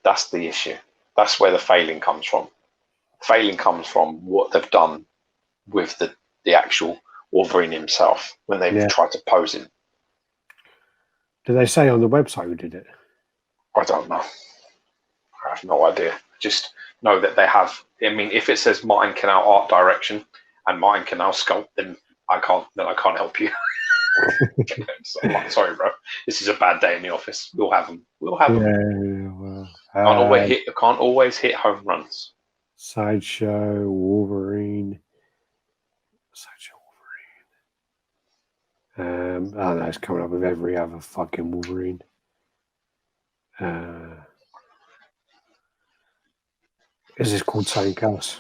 that's the issue. That's where the failing comes from. Failing comes from what they've done with the actual Wolverine himself when they've tried to pose him. Did they say on the website who did it? I don't know. I have no idea. Just know that they have. I mean, if it says Martin Canal art direction and Martin Canal sculpt, then I can't help you. Sorry, bro. This is a bad day in the office. We'll have them. Well, can't always hit home runs. Sideshow Wolverine. No, it's coming up with every other fucking Wolverine. Is this called something else?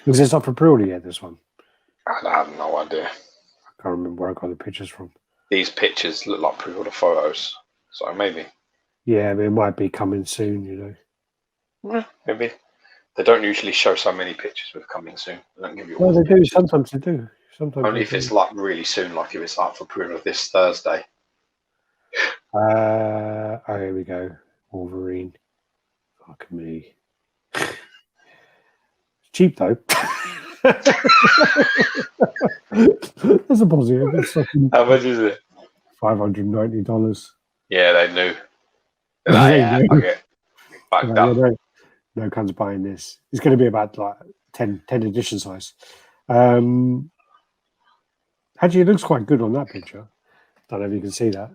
Is this up for pre-order yet, this one? I have no idea. I can't remember where I got the pictures from. These pictures look like pre-order photos, so maybe. Yeah, it might be coming soon, Yeah, maybe. They don't usually show so many pictures with coming soon. They don't give you. Well, they do. Sometimes they do. Only if it's like really soon, like if it's up for pre-order this Thursday. Here we go. Wolverine. Fuck me. Cheap though. That's a positive. How much is it? $590. Yeah, they knew. Okay. No one's buying this. It's going to be about like 10 edition size. Actually, it looks quite good on that picture. Don't know if you can see that.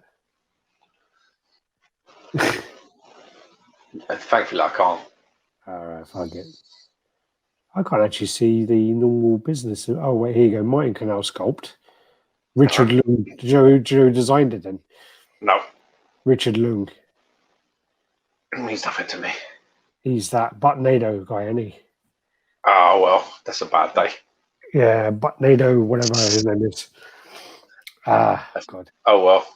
Thankfully, I can't. All right, fuck it. I can't actually see the normal business. Oh, wait, here you go. Martin Canal sculpt. Richard Lung. Do you know who designed it then? No. Richard Lung. Means nothing to me. He's that Butnado guy, isn't he? Oh, well, that's a bad day. Yeah, Butnado, whatever his name is. God. Oh, well.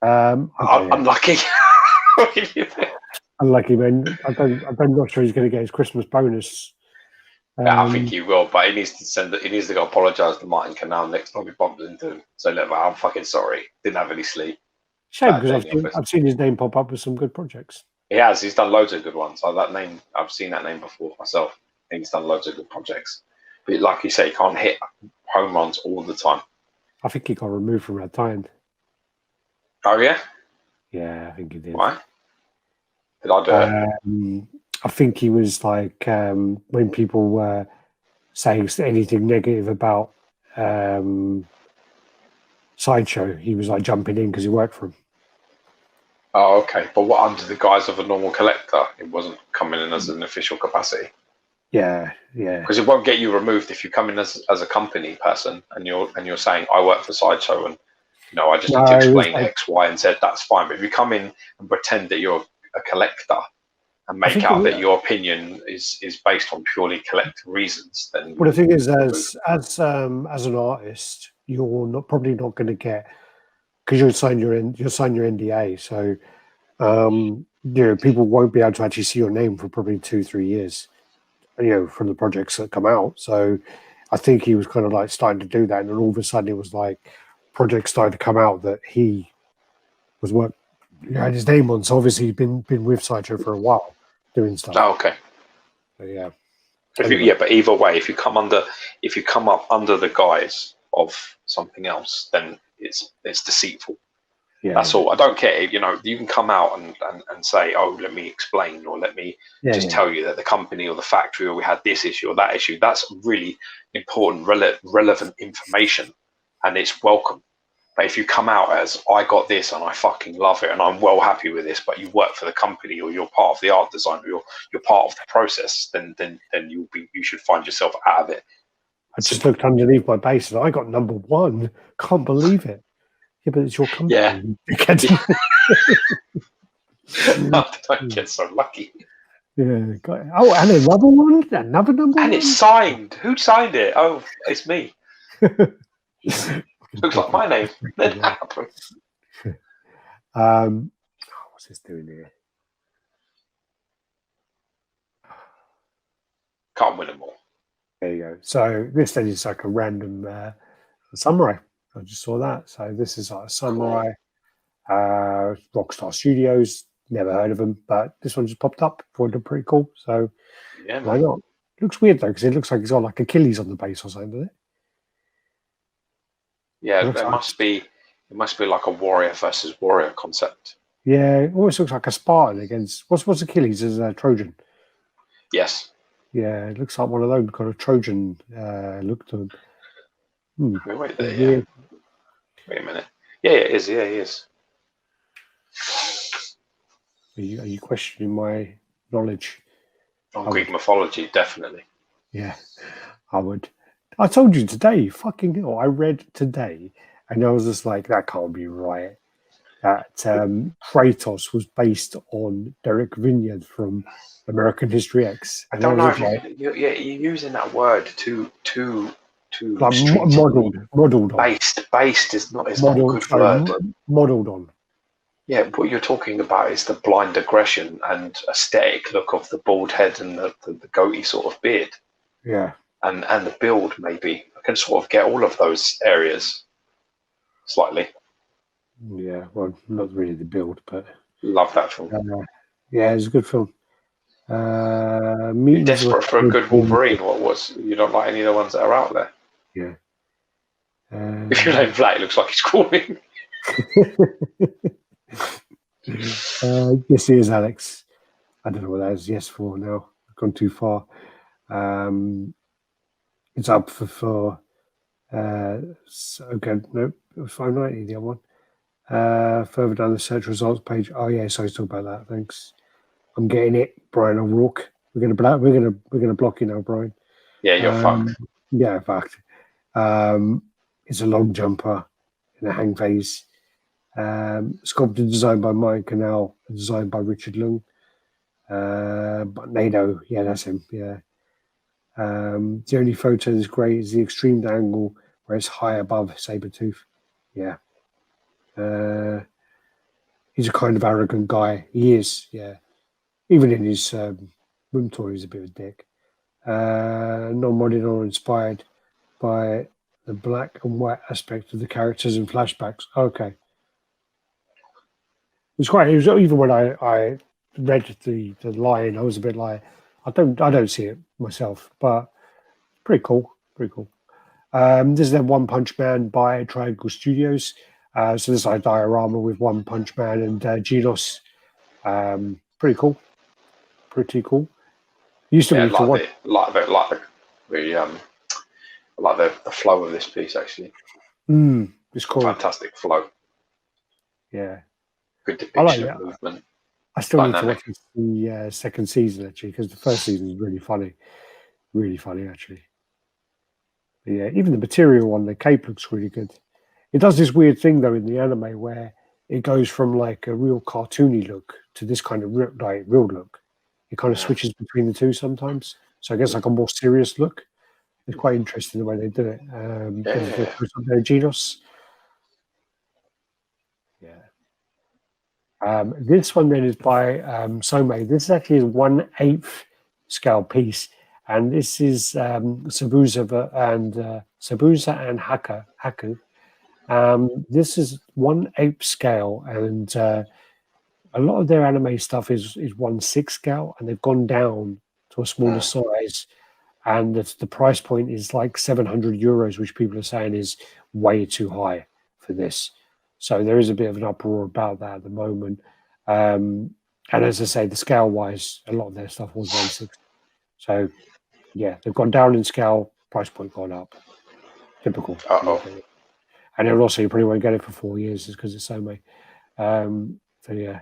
Okay, unlucky. What can you do? Unlucky, man. I'm not sure he's going to get his Christmas bonus. I think he will, but he needs to go apologise to Martin Canal next time he bumps into him. So look, I'm fucking sorry. Didn't have any sleep. Shame, because I've seen his name pop up with some good projects. He has. He's done loads of good ones. I've seen that name before myself. And he's done loads of good projects. But like you say, he can't hit home runs all the time. I think he got removed from that time. Oh, yeah? Yeah, I think he did. Why? Did I do it? I think he was like, when people were saying anything negative about Sideshow, he was like jumping in because he worked for him. Oh, okay. But what, under the guise of a normal collector? It wasn't coming in as an official capacity? Yeah. Because it won't get you removed if you come in as a company person and you're saying, I work for Sideshow and I just need to explain X, Y, and Z. That's fine. But if you come in and pretend that you're a collector and make out that your opinion is based on purely collector reasons, then well, the thing is, as an artist, you're probably not going to get, because you'll sign your NDA. So people won't be able to actually see your name for probably 2-3 years. From the projects that come out. So I think he was kind of like starting to do that, and then all of a sudden it was like projects started to come out that he was had his name on. So obviously he's been with Sideshow for a while doing stuff. Oh, okay. So, yeah. But either way, if you come up under the guise of something else, then it's deceitful. Yeah, That's all. I don't care. You know, you can come out and say, "Oh, let me explain," or "Let me just tell you that the company or the factory or we had this issue or that issue." That's really important, relevant information, and it's welcome. But if you come out as, "I got this and I fucking love it and I'm well happy with this," but you work for the company or you're part of the art design or you're part of the process, then you should find yourself out of it. I just looked underneath my base and I got number 1. Can't believe it. Yeah, but it's your company. Yeah. Don't get so lucky. Yeah. Oh, and another one? Another number and 1? it's signed. Who signed it? Oh, it's me. Looks like my name. That happened. What's this doing here? Can't win them all. There you go. So this then is like a random samurai. I just saw that. So this is like a samurai. Rockstar Studios. Never heard of them, but this one just popped up. Thought they're pretty cool. So yeah, why not? It looks weird though, because it looks like he's got like Achilles on the base or something, doesn't it? Yeah, it must be like a warrior versus warrior concept. Yeah, it almost looks like a Spartan against what's Achilles as a Trojan. Yes. Yeah, it looks like one of those kind of Trojan look to him. Wait there, yeah. Wait a minute. Yeah, it is. Yeah, he is. Are you questioning my knowledge? On Greek mythology, definitely. Yeah, I would. I told you today, fucking hell, I read today, and I was just like, that can't be right. That Kratos was based on Derek Vineyard from American History X. And I don't know if you're using that word too like modeled on. Based is not a good word. Modeled on. Yeah, what you're talking about is the blind aggression and aesthetic look of the bald head and the goatee sort of beard. Yeah. And the build, maybe. I can sort of get all of those areas slightly. Yeah, well, not really the build, but... Love that film. Yeah, it's a good film. You're desperate for a good Wolverine. You don't like any of the ones that are out there? Yeah. If you're named Vlad, it looks like he's crawling. Yes, he is, Alex. I don't know what that is yes for now. I've gone too far. It's up for okay, no, 590, the other one. Further down the search results page. Oh yeah, sorry to talk about that. Thanks. I'm getting it, Brian O'Rourke. We're gonna block you now, Brian. Yeah, you're fucked. Yeah, fucked. It's a long jumper in a hang phase. Sculpted, designed by Mike Canal, designed by Richard Lung. But NATO, yeah, that's him. Yeah. The only photo that's great is the extreme angle where it's high above Sabretooth. Yeah. He's a kind of arrogant guy. He is, yeah. Even in his room tour, he's a bit of a dick. Non-modded or inspired by the black and white aspect of the characters in flashbacks. Okay. It was even when I read the line, I was a bit like, I don't see it myself, but pretty cool. This is then One Punch Man by Triangle Studios. So this is like Diorama with One Punch Man and Genos. Pretty cool. Used to be to watch. Like the flow of this piece actually. It's cool. Fantastic flow. Yeah. Good depiction of movement. I still need to watch the second season actually, because the first season is really funny actually. But yeah, even the material on the cape looks really good. It does this weird thing though in the anime where it goes from like a real cartoony look to this kind of real look. It kind of switches between the two sometimes. So I guess like a more serious look. It's quite interesting the way they do it. Genos. Yeah. This one then is by Some. This is actually a 1/8 scale piece, and this is Sabusa and Haku. This is 1/8 scale, and a lot of their anime stuff is 1/6 scale, and they've gone down to a smaller size. and the price point is like €700, which people are saying is way too high for this. So there is a bit of an uproar about that at the moment. And as I say, the scale-wise, a lot of their stuff was 160. So yeah, they've gone down in scale, price point gone up. Typical. And then also you probably won't get it for 4 years because it's so many. So yeah,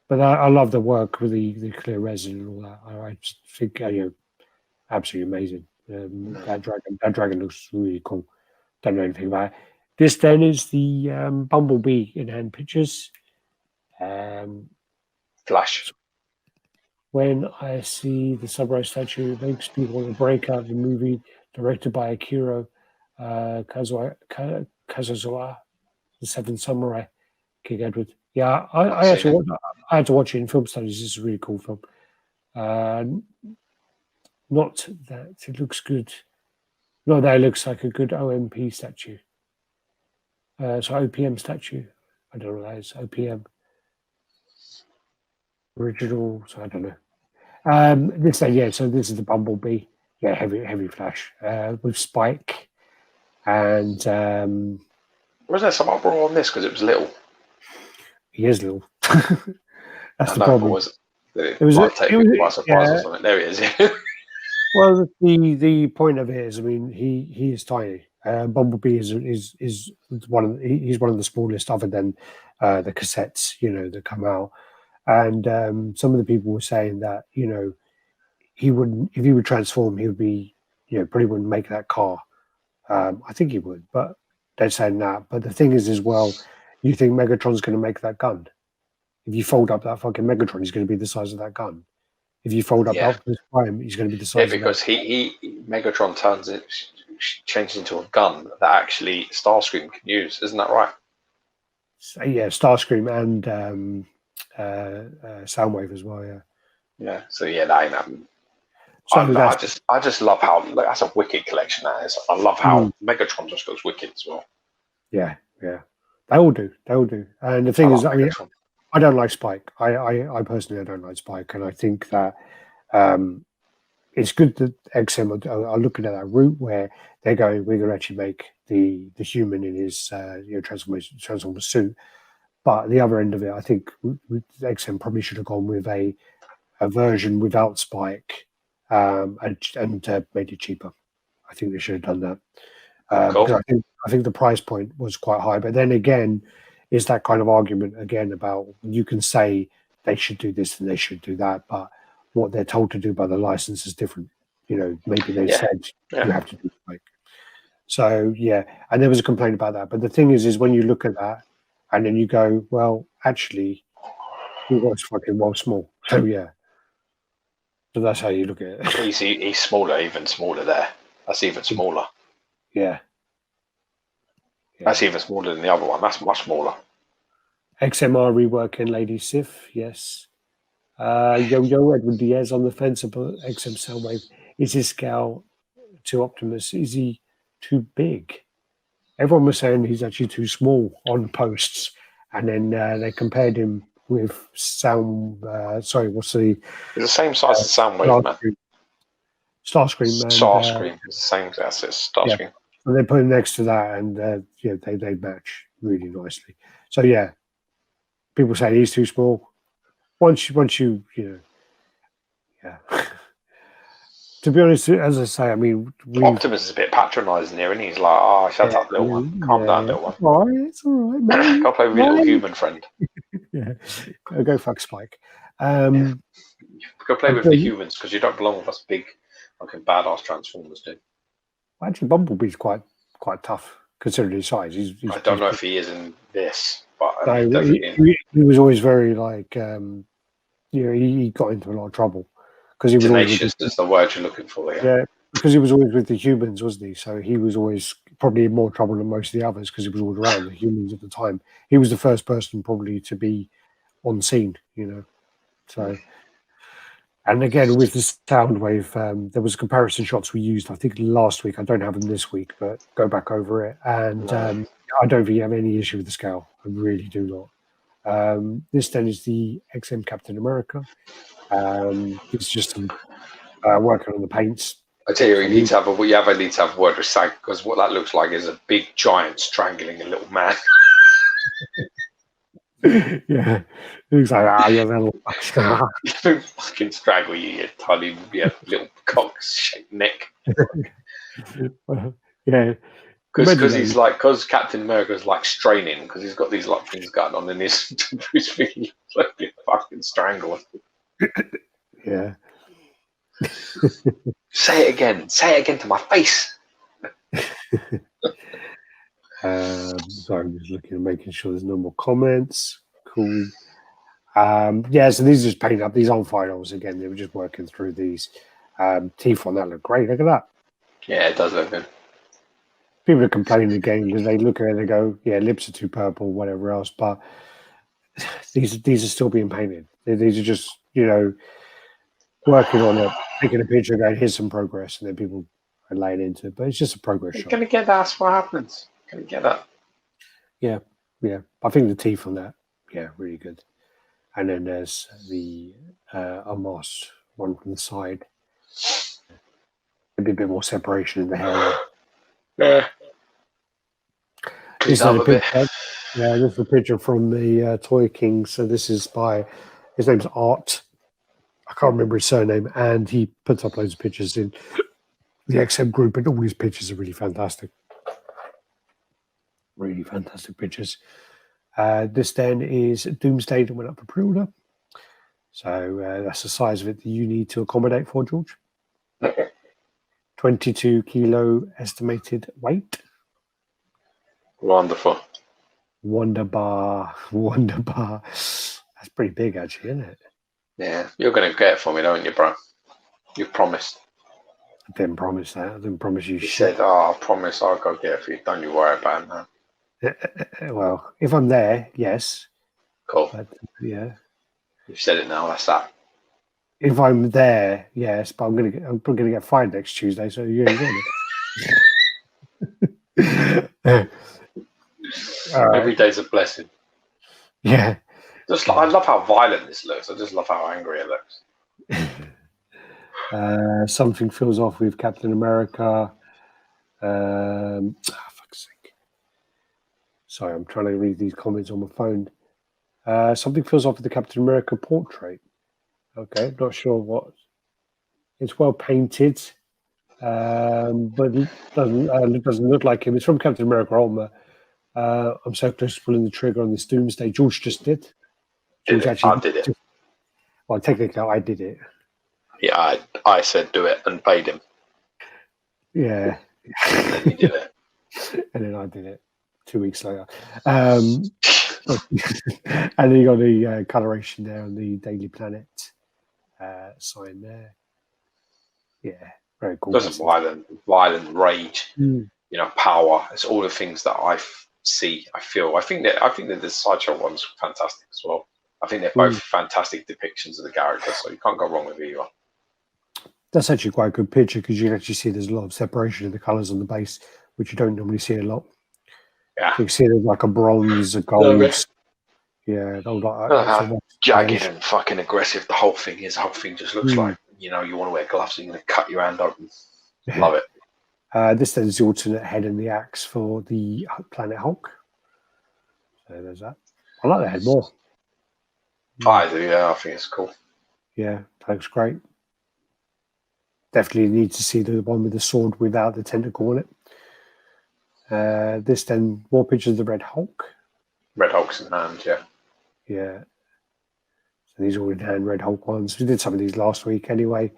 but I love the work with the clear resin and all that. I just think absolutely amazing. That dragon looks really cool. Don't know anything about it. This then is the Bumblebee in hand pictures. Flash. When I see the Samurai statue, it makes me want to break out the movie directed by Akira Kazuzawa, The Seven Samurai, King Edward. Yeah, I had to watch it in film studies. It's a really cool film. Not that it looks good. Not that it looks like a good OMP statue. So OPM statue. I don't know what that is. OPM. Original. So I don't know. This so this is the Bumblebee. Yeah, heavy flash with Spike. And was there some uproar on this because it was little? He is little. That's the problem. It was by surprise or something. There he is. Well, the point of it is, I mean, he is tiny. Bumblebee is one of he's one of the smallest, other than the cassettes, that come out. And some of the people were saying that he wouldn't, if he would transform, he would be probably wouldn't make that car. I think he would, but they're saying that. But the thing is, as well, you think Megatron's going to make that gun? If you fold up that fucking Megatron, he's going to be the size of that gun. If you fold up Optimus Prime, he's going to be the size. Yeah, because Megatron changes into a gun that actually Starscream can use. Isn't that right? So, yeah, Starscream and Soundwave as well. Yeah. Yeah. So yeah, that ain't happening. So I just love how that's a wicked collection. That is. I love how Megatron just goes wicked as well. Yeah. They all do. And the thing is, Megatron. I don't like Spike. I personally don't like Spike, and I think that it's good that XM are looking at that route where they're going. We're going to actually make the human in his Transformer suit. But the other end of it, I think XM probably should have gone with a version without Spike and made it cheaper. I think they should have done that. Cool. I think the price point was quite high. But then again, is that kind of argument again about you can say they should do this and they should do that, but what they're told to do by the license is different. Maybe they said you have to do Spike. So yeah, and there was a complaint about that. But the thing is when you look at that and then you go, well, actually, he was fucking small. So yeah. So that's how you look at it. He's smaller, even smaller there. That's even smaller. Yeah. That's even smaller than the other one. That's much smaller. XMR reworking Lady Sif, yes. Yo Edward Diaz on the fence about XM Soundwave. Is his scale to Optimus? Is he too big? Everyone was saying he's actually too small on posts, and then they compared him with Sound. What's the? It's the same size as Soundwave, man. Starscream. Starscream is the same. That's it. Starscream. Yeah. And they put him next to that, and they match really nicely. So yeah, people say he's too small. Once you yeah. To be honest, as I say, I mean, Optimus is a bit patronising here, and he's like, "Oh, shut up, little one. Calm down, little one. It's all right, man. Go play with your little human friend." Yeah, go fuck Spike. Go play with the humans because you don't belong with us big, fucking badass Transformers, dude. Actually, Bumblebee's quite tough considering his size. I don't know if he is in this, but he was always very he got into a lot of trouble because he was tenacious. Is the word you're looking for. Yeah, because he was always with the humans, wasn't he? So he was always probably in more trouble than most of the others because he was all around the humans at the time. He was the first person probably to be on scene, So. And again, with the Soundwave, there was comparison shots we used, I think, last week. I don't have them this week, but go back over it. And I don't think you have any issue with the scale. I really do not. This then is the XM Captain America. It's just working on the paints. I tell you, you need to have a word with Sag, because what that looks like is a big giant strangling a little man. Yeah, he's like, you're a little Fucking strangle you tiny, little cock-shaped neck. Yeah, Because Captain America's like straining, because he's got these like things going on in his thing. He looks like a fucking strangle. yeah. Say it again to my face. Sorry, I'm just looking and making sure there's no more comments. Cool. Yeah, so these are just painted up. These aren't finals again. They were just working through these. Teeth on that look great. Look at that. Yeah, it does look good. People are complaining again because they look at it and they go, yeah, lips are too purple, whatever else. But these are still being painted. These are just, working on it, taking a picture, going, here's some progress, and then people are laying into it. But it's just a progress shot. Gonna get that. That's what happens. Gonna get that. Yeah. I think the teeth on that, yeah, really good. And then there's the unmasked one from the side. Maybe a bit more separation in the hair. Yeah. This is a picture. Yeah, this is a picture from the Toy King. So this is by, his name's Art. I can't remember his surname, and he puts up loads of pictures in the XM group, and all his pictures are really fantastic. Really fantastic pictures. This then is Doomsday that went up for pre-order. So that's the size of it that you need to accommodate for, George. 22 kilo estimated weight. Wonderful. Wonderbar. That's pretty big, actually, isn't it? Yeah, you're going to get it for me, don't you, bro? You promised. I didn't promise that. I didn't promise you shit. Said, I promise I'll go get it for you. Don't you worry about it, man. Well, if I'm there, yes. Cool. But, yeah. You've said it now. That's that. If I'm there, yes, but I'm probably gonna get fired next Tuesday, so you ain't getting it. Every day's a blessing. Yeah. I love how violent this looks. I just love how angry it looks. Something feels off with Captain America. Fuck's sake. Sorry, I'm trying to read these comments on my phone. Something feels off with the Captain America portrait. Okay, not sure what. It's well painted, but it doesn't look like him. It's from Captain America Ultimate. I'm so close to pulling the trigger on this Doomsday. George just did. I did it. Well, technically, I did it. Yeah, I said do it and paid him. Yeah. And then you did it. And then I did it 2 weeks later. And then you got the coloration there on the Daily Planet sign there. Yeah, very cool. Doesn't violent rage, power. It's all the things that I see. I feel. I think that the Sideshow one's fantastic as well. I think they're both fantastic depictions of the character, so you can't go wrong with either. That's actually quite a good picture because you can actually see there's a lot of separation in the colours on the base, which you don't normally see a lot. Yeah, so you can see there's like a bronze, a gold. Yeah, those like jagged and fucking aggressive the whole thing is. The whole thing just looks like you want to wear gloves and you're going to cut your hand open. Love it. This then is the alternate head and the axe for the Planet Hulk. So there's that. I like the head more. I do, yeah. I think it's cool. Yeah, that looks great. Definitely need to see the one with the sword without the tentacle on it. This then, more pictures of the Red Hulk. Red Hulk's in hand, yeah. Yeah. So these are all in hand Red Hulk ones. We did some of these last week anyway.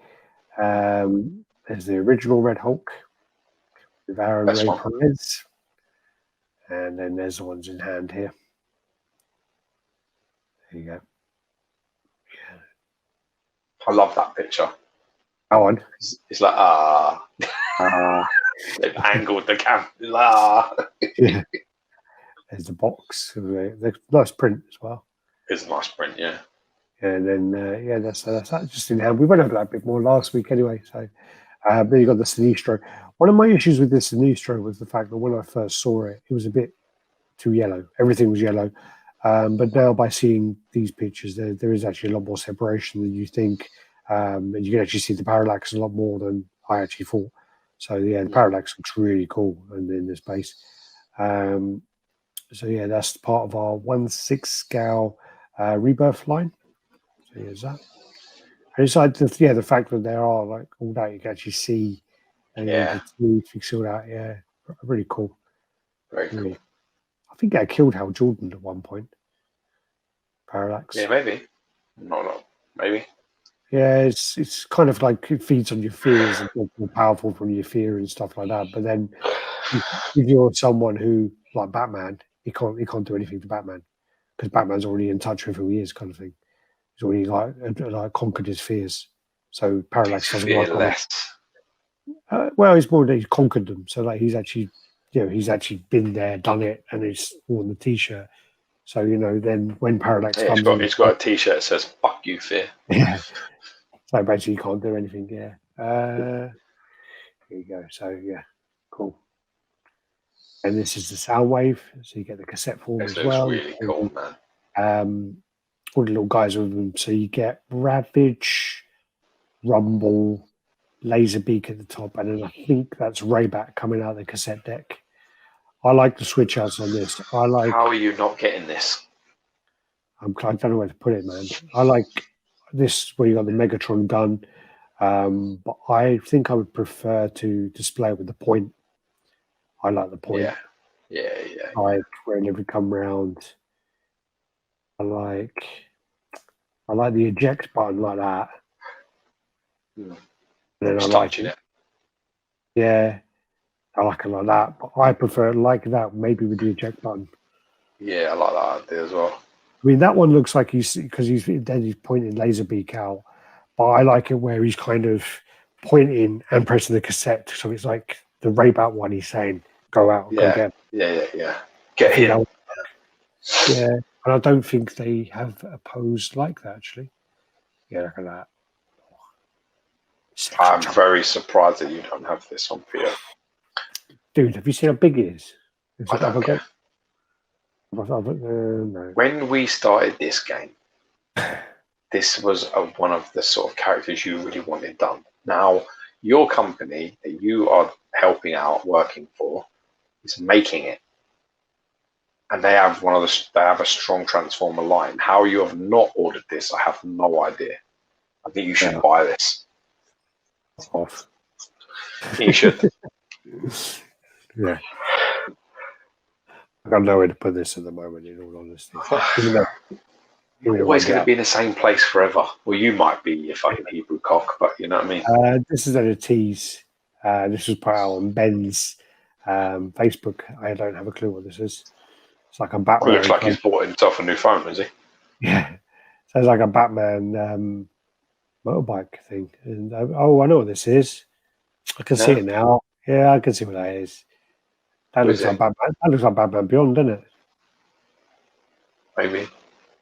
There's the original Red Hulk with Aaron Ray Perez. And then there's the ones in hand here. There you go. Yeah. I love that picture. Go on. It's like, they've angled the camera. Yeah. There's the box. There's nice print as well. It's a nice print, yeah. And then, that's that just in hand. We went over that a bit more last week anyway. So then you got the Sinistro. One of my issues with this Sinistro was the fact that when I first saw it, it was a bit too yellow. Everything was yellow. But now by seeing these pictures, there is actually a lot more separation than you think. And you can actually see the parallax a lot more than I actually thought. So yeah, the Parallax looks really cool, and in this base. So yeah, that's part of our 1/6 scale rebirth line. So here's that. And it's like the fact that there are like all that you can actually see, and the teeth, you see all that. Yeah, really cool. Very cool. I think I killed Hal Jordan at one point. Parallax. Yeah, maybe. No, maybe. Yeah, it's kind of like it feeds on your fears and gets more powerful from your fear and stuff like that. But then if you're someone who, like Batman, he can't do anything to Batman because Batman's already in touch with who he is, kind of thing. He's already like conquered his fears. So Parallax doesn't work on it. Well, it's more that he's conquered them. So like he's actually been there, done it, and he's worn the T-shirt. So then when Parallax comes, he's got a T-shirt that says "Fuck you, fear." Yeah. So basically, you can't do anything. Yeah. Here you go. So yeah, cool. And this is the sound wave, so you get the cassette form as well. It's really cool, man. All the little guys with them. So you get Ravage, Rumble, Laserbeak at the top, and then I think that's Raybat coming out of the cassette deck. I like the switch outs on this. How are you not getting this? I don't know where to put it, man. I like this where you got the Megatron gun, but I think I would prefer to display it with the point. I like the point. Yeah. Like whenever we come round, I like the eject button like that. And then just touching it. Yeah, I like it like that, but I prefer it like that, maybe with the eject button. Yeah, I like that idea as well. I mean, that one looks like he's pointing Laserbeak out, but I like it where he's kind of pointing and pressing the cassette. So it's like the Raybat one. He's saying, "Go out, go get." Yeah. Get him. Yeah, and I don't think they have a pose like that actually. Yeah, look at that. I'm very surprised that you don't have this on PO. Dude, have you seen how big it is? I don't care. No. When we started this game, this was one of the sort of characters you really wanted done. Now, your company that you are helping out, working for, is making it, and they have a strong Transformer line. How you have not ordered this, I have no idea. I think you should buy this. Off. You should. Yeah. I got nowhere to put this at the moment, in all honesty. You're always going to be in the same place forever. Well, you might be, you fucking Hebrew cock, but you know what I mean? This is a tease. This was put out on Ben's Facebook. I don't have a clue what this is. It's like a Batman. It looks like he's bought himself a new phone, is he? Yeah. So it's like a Batman motorbike thing. And I know what this is. I can see it now. Yeah, I can see what that is. That looks like Batman. That looks like Batman Beyond, doesn't it? Maybe.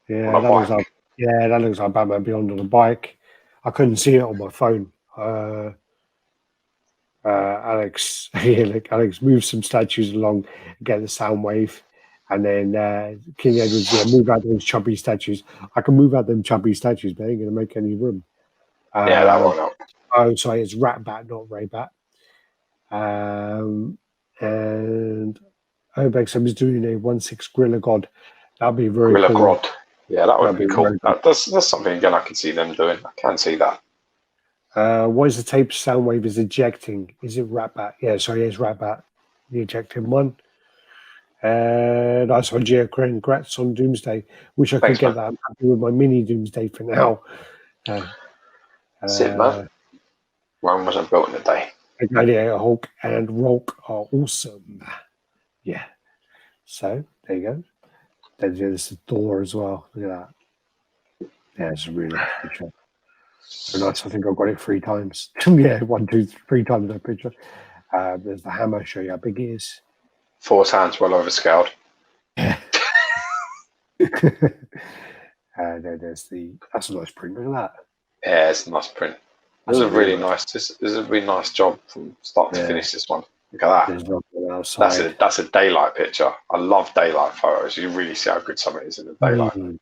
Yeah, that looks like Batman Beyond on a bike. I couldn't see it on my phone. Alex moves some statues along, get the sound wave, and then King Edward's move out those chubby statues. I can move out them chubby statues, but they ain't gonna make any room. That won't help. Oh, sorry, it's Ratbat, not Raybat. And Obexum is doing a 1/6 Gorilla God. That'd be very Gorilla cool. Grodd. Yeah, that would be cool. That's something again I can see them doing. I can see that. What is the tape sound wave is ejecting? Is it Ratbat? Yeah, sorry, it's Ratbat. The ejecting one. Nice one, Gio. Congrats on Doomsday. Wish I could get that. I'm happy with my mini Doomsday for now. That's it, man. Rome wasn't built in a day. Gladiator, Hulk, and Rolk are awesome. Yeah. So, there you go. Then there's the door as well. Look at that. Yeah, it's a really nice picture. So nice. I think I've got it 3 times. Yeah, 1, 2, 3 times that picture. There's the hammer. Show you how big it is. 4 times well overscaled. Yeah. That's a nice print. Look at that. Yeah, it's a nice print. This is a really nice job from start to finish. This one. Look at that. That's a daylight picture. I love daylight photos. You really see how good something is in the daylight.